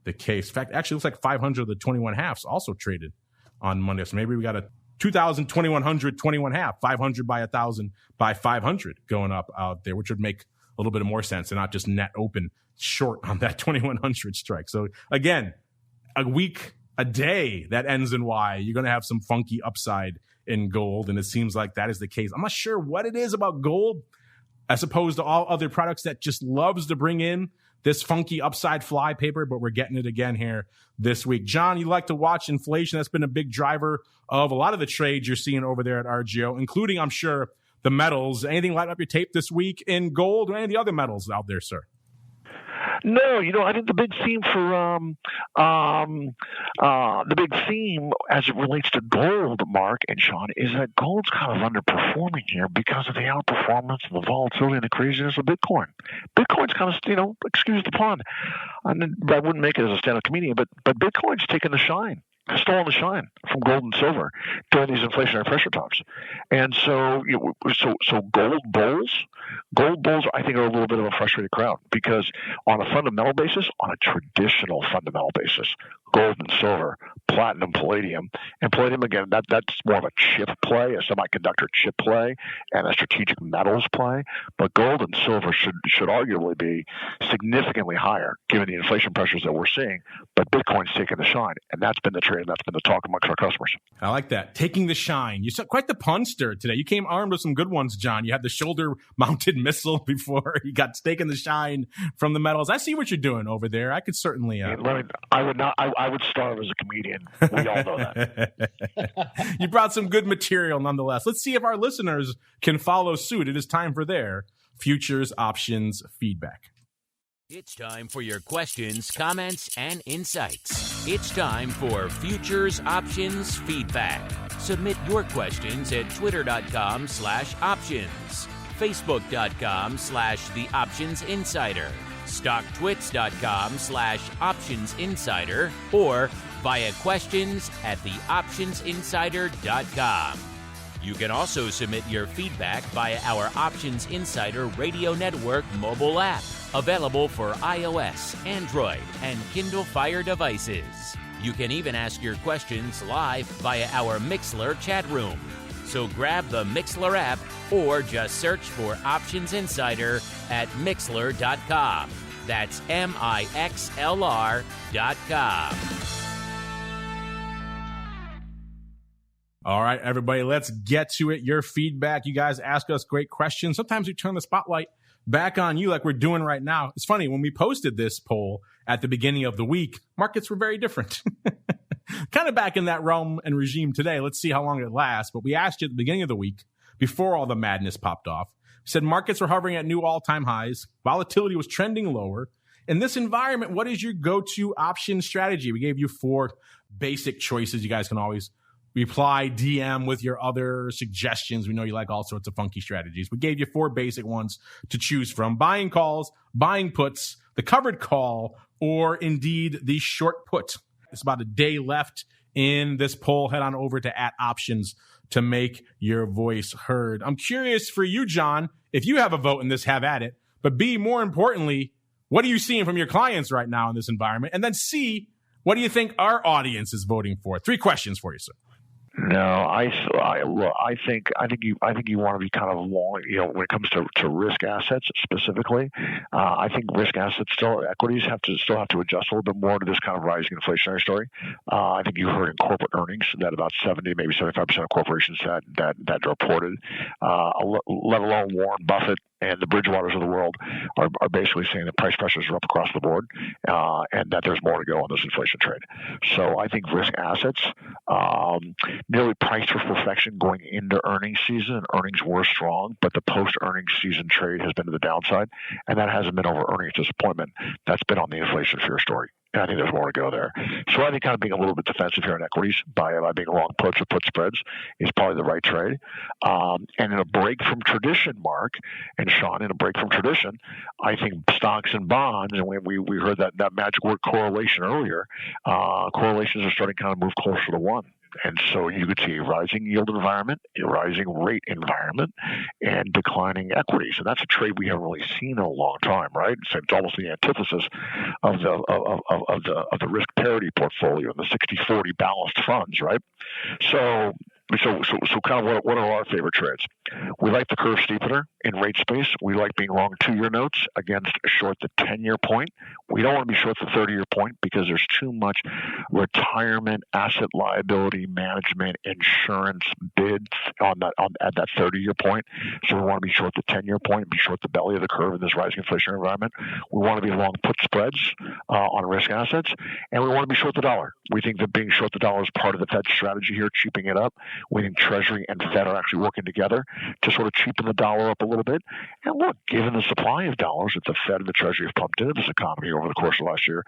the case. In fact, actually looks like 500 of the 21 halves also traded on Monday. So maybe we got a 2,000, 2,100, 21 half, 500 by 1,000 by 500 going up out there, which would make a little bit more sense and not just net open short on that 2,100 strike. So again, a week, a day that ends in Y, you're going to have some funky upside in gold. And it seems like that is the case. I'm not sure what it is about gold as opposed to all other products that just loves to bring in this funky upside fly paper, but we're getting it again here this week. John, you like to watch inflation. That's been a big driver of a lot of the trades you're seeing over there at RGO, including, I'm sure, the metals. Anything light up your tape this week in gold or any of the other metals out there, sir? No, I think the big theme for the big theme as it relates to gold, Mark and Sean, is that gold's kind of underperforming here because of the outperformance and the volatility and the craziness of Bitcoin. Bitcoin's kind of, excuse the pun. I wouldn't make it as a stand-up comedian, but Bitcoin's taking the shine. Stolen the shine from gold and silver during these inflationary pressure times. And so gold bulls, I think, are a little bit of a frustrated crowd because on a fundamental basis, on a traditional fundamental basis, gold and silver, platinum, palladium, and palladium, again, that's more of a chip play, a semiconductor chip play, and a strategic metals play. But gold and silver should arguably be significantly higher given the inflation pressures that we're seeing. But Bitcoin's taking the shine, and that's been the trade. That's been the talk amongst our customers. I like that. Taking the shine. You saw quite the punster today. You came armed with some good ones, John. You had the shoulder-mounted missile before you got taking the shine from the metals. I see what you're doing over there. I could certainly. I would starve as a comedian. We all know that. You brought some good material nonetheless. Let's see if our listeners can follow suit. It is time for their futures options feedback. It's time for your questions, comments, and insights. It's time for Futures Options Feedback. Submit your questions at twitter.com/options, facebook.com/theoptionsinsider, stocktwits.com/optionsinsider, or via questions@theoptionsinsider.com. You can also submit your feedback via our Options Insider Radio Network mobile app, available for iOS, Android, and Kindle Fire devices. You can even ask your questions live via our Mixlr chat room. So grab the Mixlr app or just search for Options Insider at Mixlr.com. That's MIXLR.com. All right, everybody, let's get to it. Your feedback. You guys ask us great questions. Sometimes we turn the spotlight back on you like we're doing right now. It's funny, when we posted this poll at the beginning of the week, markets were very different. Kind of back in that realm and regime today. Let's see how long it lasts. But we asked you at the beginning of the week, before all the madness popped off, we said markets were hovering at new all-time highs. Volatility was trending lower. In this environment, what is your go-to option strategy? We gave you 4 basic choices. You guys can always reply, DM with your other suggestions. We know you like all sorts of funky strategies. We gave you 4 basic ones to choose from: buying calls, buying puts, the covered call, or indeed the short put. It's about a day left in this poll. Head on over to @options to make your voice heard. I'm curious for you, John, if you have a vote in this, have at it. But B, more importantly, what are you seeing from your clients right now in this environment? And then C, what do you think our audience is voting for? 3 questions for you, sir. No, I think you want to be kind of long. When it comes to risk assets specifically, I think risk assets equities still have to adjust a little bit more to this kind of rising inflationary story. I think you heard in corporate earnings that about 70, maybe 75% of corporations that reported, let alone Warren Buffett and the Bridgewaters of the world, are basically saying that price pressures are up across the board, and that there's more to go on this inflation trade. So I think risk assets, nearly priced for perfection going into earnings season, and earnings were strong, but the post-earnings season trade has been to the downside, and that hasn't been over earnings disappointment. That's been on the inflation fear story. And I think there's more to go there. So I think kind of being a little bit defensive here in equities by being long puts or put spreads is probably the right trade. And in a break from tradition, Mark and Sean, in a break from tradition, I think stocks and bonds, and we heard that magic word correlation earlier, correlations are starting to kind of move closer to one. And so you could see a rising yield environment, a rising rate environment, and declining equities. And that's a trade we haven't really seen in a long time, right? So it's almost the antithesis of the risk parity portfolio and the 60-40 balanced funds, right? So kind of what are our favorite trades? We like the curve steepener in rate space. We like being long 2-year notes against short the 10-year point. We don't want to be short the 30-year point because there's too much retirement, asset liability management, insurance bids at that 30-year point. So we want to be short the 10-year point, be short the belly of the curve in this rising inflationary environment. We want to be long put spreads on risk assets, and we want to be short the dollar. We think that being short the dollar is part of the Fed's strategy here, cheaping it up. We think Treasury and Fed are actually working together to sort of cheapen the dollar up a little bit. And look, given the supply of dollars that the Fed and the Treasury have pumped into this economy over the course of last year,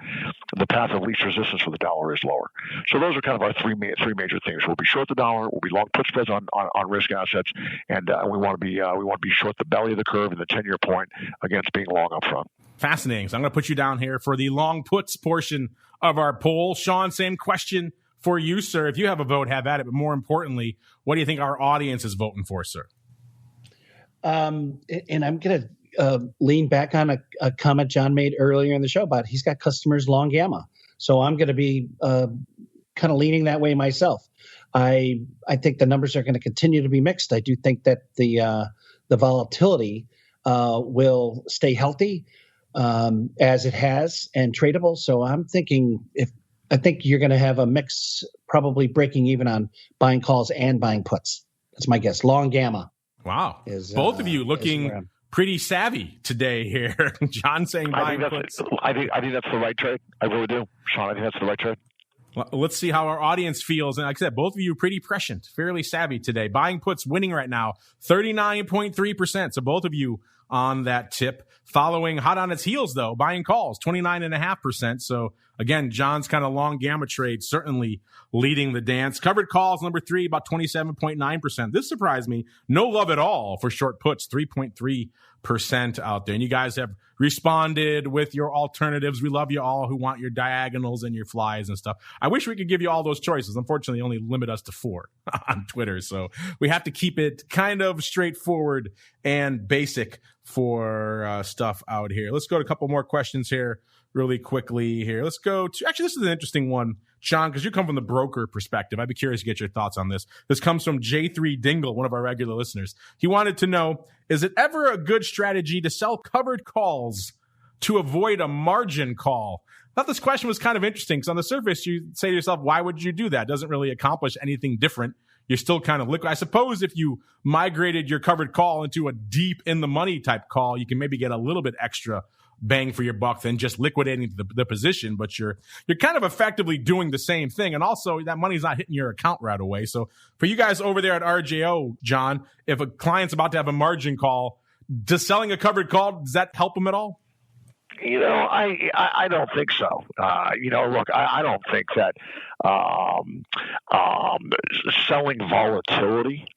the path of least resistance for the dollar is lower. So those are kind of our three major things. We'll be short the dollar, we'll be long put spreads on risk assets, and we want to be short the belly of the curve and the 10-year point against being long up front. Fascinating. So I'm going to put you down here for the long puts portion of our poll. Sean, same question for you, sir. If you have a vote, have at it. But more importantly, what do you think our audience is voting for, sir? And I'm going to lean back on a comment John made earlier in the show about he's got customers long gamma. So I'm going to be kind of leaning that way myself. I think the numbers are going to continue to be mixed. I do think that the volatility will stay healthy as it has and tradable. So I'm thinking I think you're going to have a mix, probably breaking even on buying calls and buying puts. That's my guess. Long gamma. Wow. Both of you looking pretty savvy today here. John saying buying puts. I think that's the right trade. I really do. Sean, I think that's the right trade. Well, let's see how our audience feels. And like I said, both of you pretty prescient, fairly savvy today. Buying puts winning right now, 39.3%. So both of you on that tip. Following hot on its heels, though, buying calls, 29.5%. So, again, John's kind of long gamma trade certainly leading the dance. Covered calls, number 3, about 27.9%. This surprised me. No love at all for short puts, 3.3% out there. And you guys have responded with your alternatives. We love you all who want your diagonals and your flies and stuff. I wish we could give you all those choices. Unfortunately, only limit us to 4 on Twitter. So we have to keep it kind of straightforward and basic for stuff out here. Let's go to a couple more questions here really quickly here. Let's go to, actually, this is an interesting one, Sean, because you come from the broker perspective. I'd be curious to get your thoughts on this. This comes from J3 Dingle, one of our regular listeners. He wanted to know, is it ever a good strategy to sell covered calls to avoid a margin call? I thought this question was kind of interesting because on the surface, you say to yourself, why would you do that? It doesn't really accomplish anything different. You're still kind of liquid. I suppose if you migrated your covered call into a deep in the money type call, you can maybe get a little bit extra bang for your buck than just liquidating the position, but you're kind of effectively doing the same thing. And also that money's not hitting your account right away. So for you guys over there at RJO, John, if a client's about to have a margin call, does selling a covered call, does that help them at all? I don't think so. Look, I don't think that selling volatility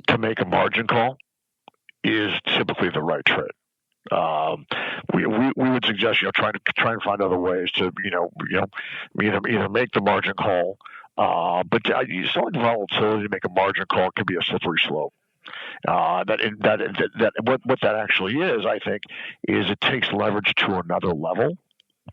to make a margin call is typically the right trade. We would suggest try and find other ways to either make the margin call, but selling volatility to make a margin call can be a slippery slope. What that actually is, I think, is it takes leverage to another level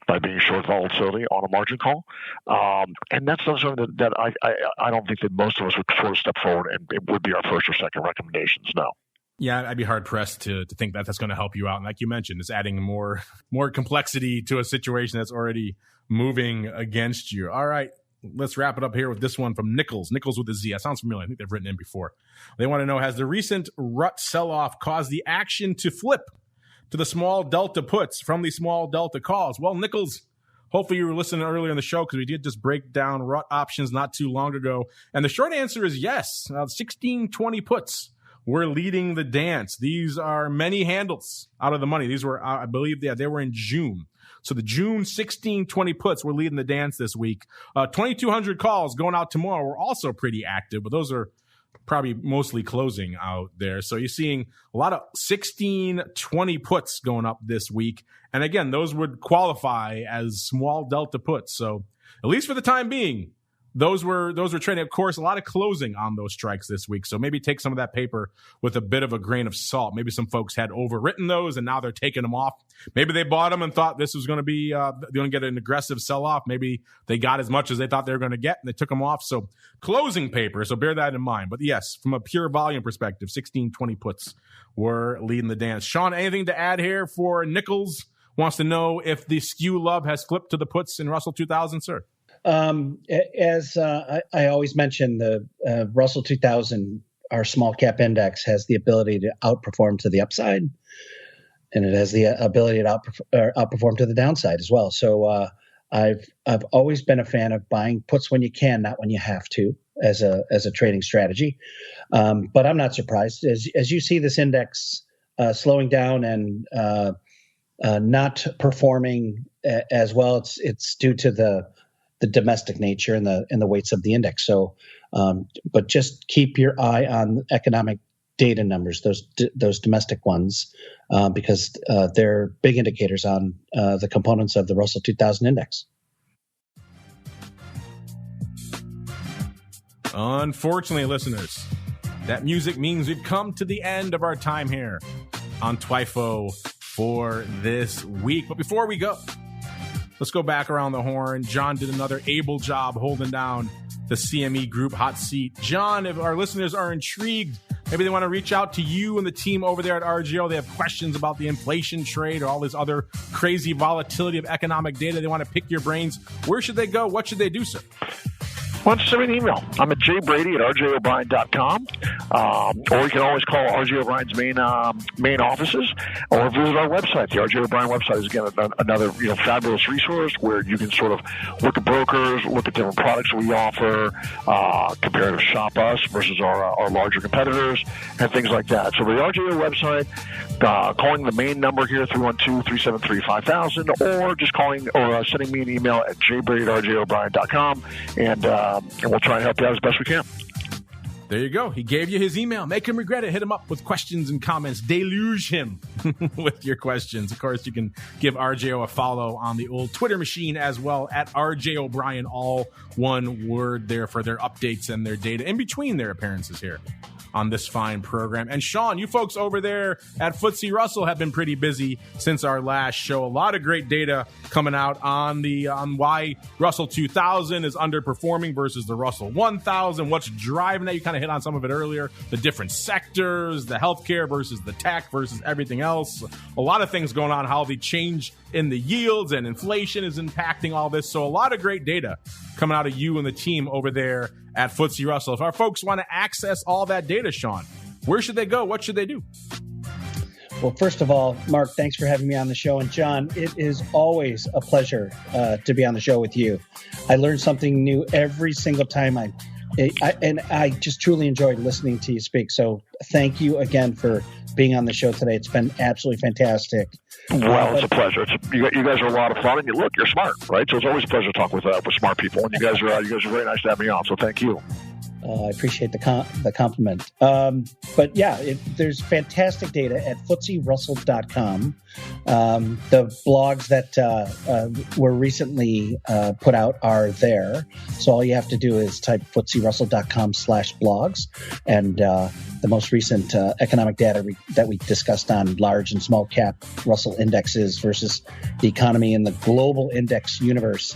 by being short volatility on a margin call, and that's not something that I don't think that most of us would sort of step forward and it would be our first or second recommendations. No. Yeah, I'd be hard pressed to think that that's going to help you out. And like you mentioned, it's adding more complexity to a situation that's already moving against you. All right. Let's wrap it up here with this one from Nichols. Nichols with a Z. That sounds familiar. I think they've written in before. They want to know, has the recent rut sell-off caused the action to flip to the small delta puts from the small delta calls? Well, Nichols, Hopefully you were listening earlier in the show because we did just break down RUT options not too long ago. And the short answer is yes. 1620 puts were leading the dance. These are many handles out of the money. These were, I believe, they were in June. So the June 1620 puts were leading the dance this week. 2,200 calls going out tomorrow were also pretty active, but those are probably mostly closing out there. So you're seeing a lot of 1620 puts going up this week. And again, those would qualify as small delta puts. So at least for the time being, those were trading. Of course, a lot of closing on those strikes this week. So maybe take some of that paper with a bit of a grain of salt. Maybe some folks had overwritten those and now they're taking them off. Maybe they bought them and thought this was going to be, they're going to get an aggressive sell off. Maybe they got as much as they thought they were going to get and they took them off. So closing paper. So bear that in mind. But yes, from a pure volume perspective, 1620 puts were leading the dance. Sean, anything to add here for Nichols? Wants to know if the skew love has flipped to the puts in Russell 2000, sir. As I always mention, the Russell 2000, our small cap index, has the ability to outperform to the upside, and it has the ability to outperform to the downside as well. So I've always been a fan of buying puts when you can, not when you have to, as a trading strategy. But I'm not surprised as you see this index slowing down and not performing as well. It's due to the domestic nature and the weights of the index. So, but just keep your eye on economic data numbers, those domestic ones, because they're big indicators on the components of the Russell 2000 index. Unfortunately, listeners, that music means we've come to the end of our time here on TWIFO for this week. But before we go, let's go back around the horn. John did another able job holding down the CME Group hot seat. John, if our listeners are intrigued, maybe they want to reach out to you and the team over there at RGO. They have questions about the inflation trade or all this other crazy volatility of economic data. They want to pick your brains. Where should they go? What should they do, sir? Why don't you send me an email? I'm at jbrady@rjobrien.com. Or you can always call RJ O'Brien's main offices, or visit our website. The RJ O'Brien website is, again, another fabulous resource where you can sort of look at brokers, look at different products we offer, compare to shop us versus our larger competitors, and things like that. So the RJO website, calling the main number here, 312-373-5000, or just calling or sending me an email at jbrady@rjobrien.com, and we'll try and help you out as best we can. There you go. He gave you his email. Make him regret it. Hit him up with questions and comments. Deluge him with your questions. Of course, you can give RJO a follow on the old Twitter machine as well, at RJ O'Brien, all one word there, for their updates and their data in between their appearances here on this fine program. And Sean, you folks over there at FTSE Russell have been pretty busy since our last show. A lot of great data coming out on why Russell 2000 is underperforming versus the Russell 1000. What's driving that? You kind of hit on some of it earlier. The different sectors, the healthcare versus the tech versus everything else. A lot of things going on, how the change in the yields and inflation is impacting all this. So a lot of great data coming out of you and the team over there at FTSE Russell. If our folks want to access all that data, Sean, where should they go? What should they do? Well, first of all, Mark, thanks for having me on the show. And John, it is always a pleasure to be on the show with you. I learn something new every single time and I just truly enjoyed listening to you speak. So thank you again for being on the show today. It's been absolutely fantastic. Well, it's a pleasure. You guys are a lot of fun, and you're smart, right? So it's always a pleasure to talk with smart people. And you guys are very nice to have me on. So thank you. I appreciate the compliment. But yeah, there's fantastic data at FTSERussell.com. The blogs that were recently put out are there. So all you have to do is type FTSERussell.com/blogs, and the most recent economic data that we discussed on large and small cap Russell indexes versus the economy in the global index universe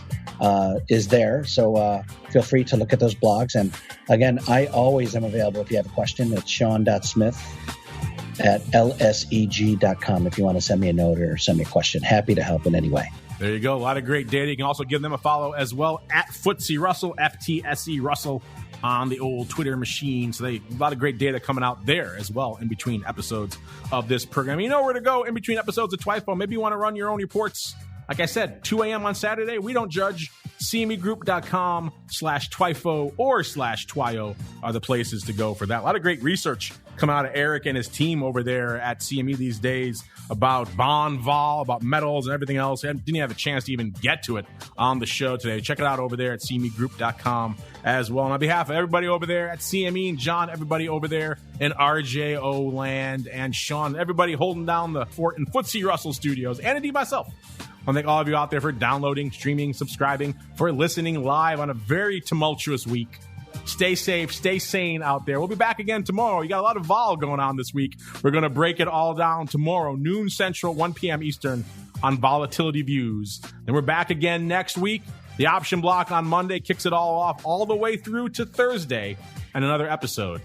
is there. So feel free to look at those blogs. And again, I always am available if you have a question. It's sean.smith@lseg.com if you want to send me a note or send me a question. Happy to help in any way. There you go. A lot of great data. You can also give them a follow as well at FTSE Russell, FTSE Russell, on the old Twitter machine. So a lot of great data coming out there as well in between episodes of this program. You know where to go in between episodes of TWIFO. Maybe you want to run your own reports Like I said, 2 a.m. on Saturday, we don't judge. CMEgroup.com/TWIFO or /TWIO are the places to go for that. A lot of great research coming out of Eric and his team over there at CME these days about bond vol, about metals and everything else. I didn't have a chance to even get to it on the show today. Check it out over there at CMEgroup.com as well. And on behalf of everybody over there at CME and John, everybody over there in RJO land, and Sean, everybody holding down the fort in FTSE Russell Studios, and indeed myself, I want to thank all of you out there for downloading, streaming, subscribing, for listening live on a very tumultuous week. Stay safe, stay sane out there. We'll be back again tomorrow. You got a lot of vol going on this week. We're going to break it all down tomorrow, noon Central, 1 p.m. Eastern on Volatility Views. Then we're back again next week. The option block on Monday kicks it all off all the way through to Thursday and another episode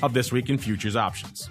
of This Week in Futures Options.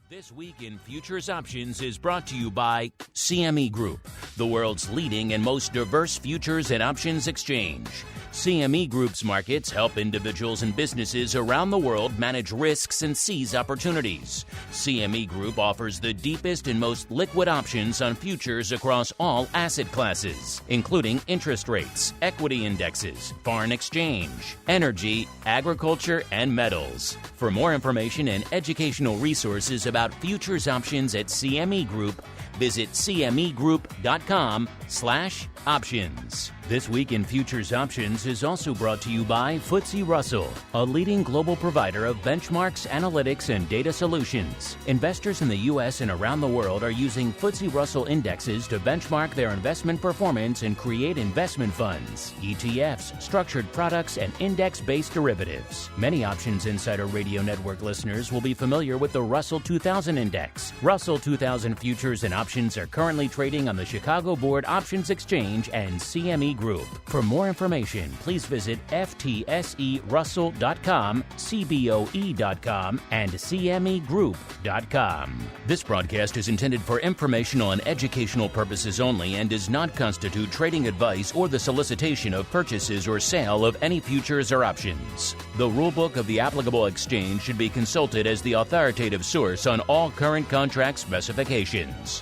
This Week in Futures Options is brought to you by CME Group, the world's leading and most diverse futures and options exchange. CME Group's markets help individuals and businesses around the world manage risks and seize opportunities. CME Group offers the deepest and most liquid options on futures across all asset classes, including interest rates, equity indexes, foreign exchange, energy, agriculture, and metals. For more information and educational resources about futures options at CME Group, visit cmegroup.com/options. This Week in Futures Options is also brought to you by FTSE Russell, a leading global provider of benchmarks, analytics, and data solutions. Investors in the U.S. and around the world are using FTSE Russell indexes to benchmark their investment performance and create investment funds, ETFs, structured products, and index-based derivatives. Many Options Insider Radio Network listeners will be familiar with the Russell 2000 Index. Russell 2000 futures and options are currently trading on the Chicago Board Options Exchange and CME Group. For more information, please visit FTSERussell.com, CBOE.com, and CMEGroup.com. This broadcast is intended for informational and educational purposes only and does not constitute trading advice or the solicitation of purchases or sale of any futures or options. The rulebook of the applicable exchange should be consulted as the authoritative source on all current contract specifications.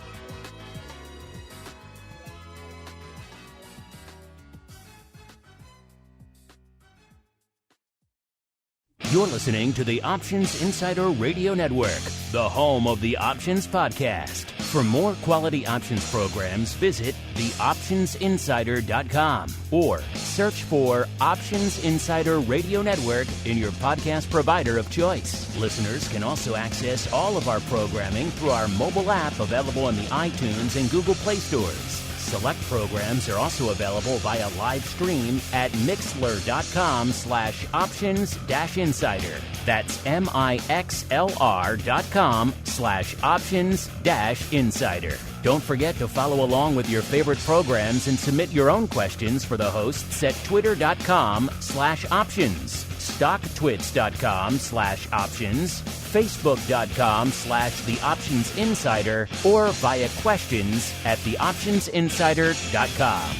You're listening to the Options Insider Radio Network, the home of the Options Podcast. For more quality options programs, visit theoptionsinsider.com or search for Options Insider Radio Network in your podcast provider of choice. Listeners can also access all of our programming through our mobile app available in the iTunes and Google Play stores. Select programs are also available via live stream at mixlr.com/options-insider. That's mixlr.com/options-insider. Don't forget to follow along with your favorite programs and submit your own questions for the hosts at twitter.com/options, stocktwits.com/options, facebook.com/theoptionsinsider, or via questions at theoptionsinsider.com.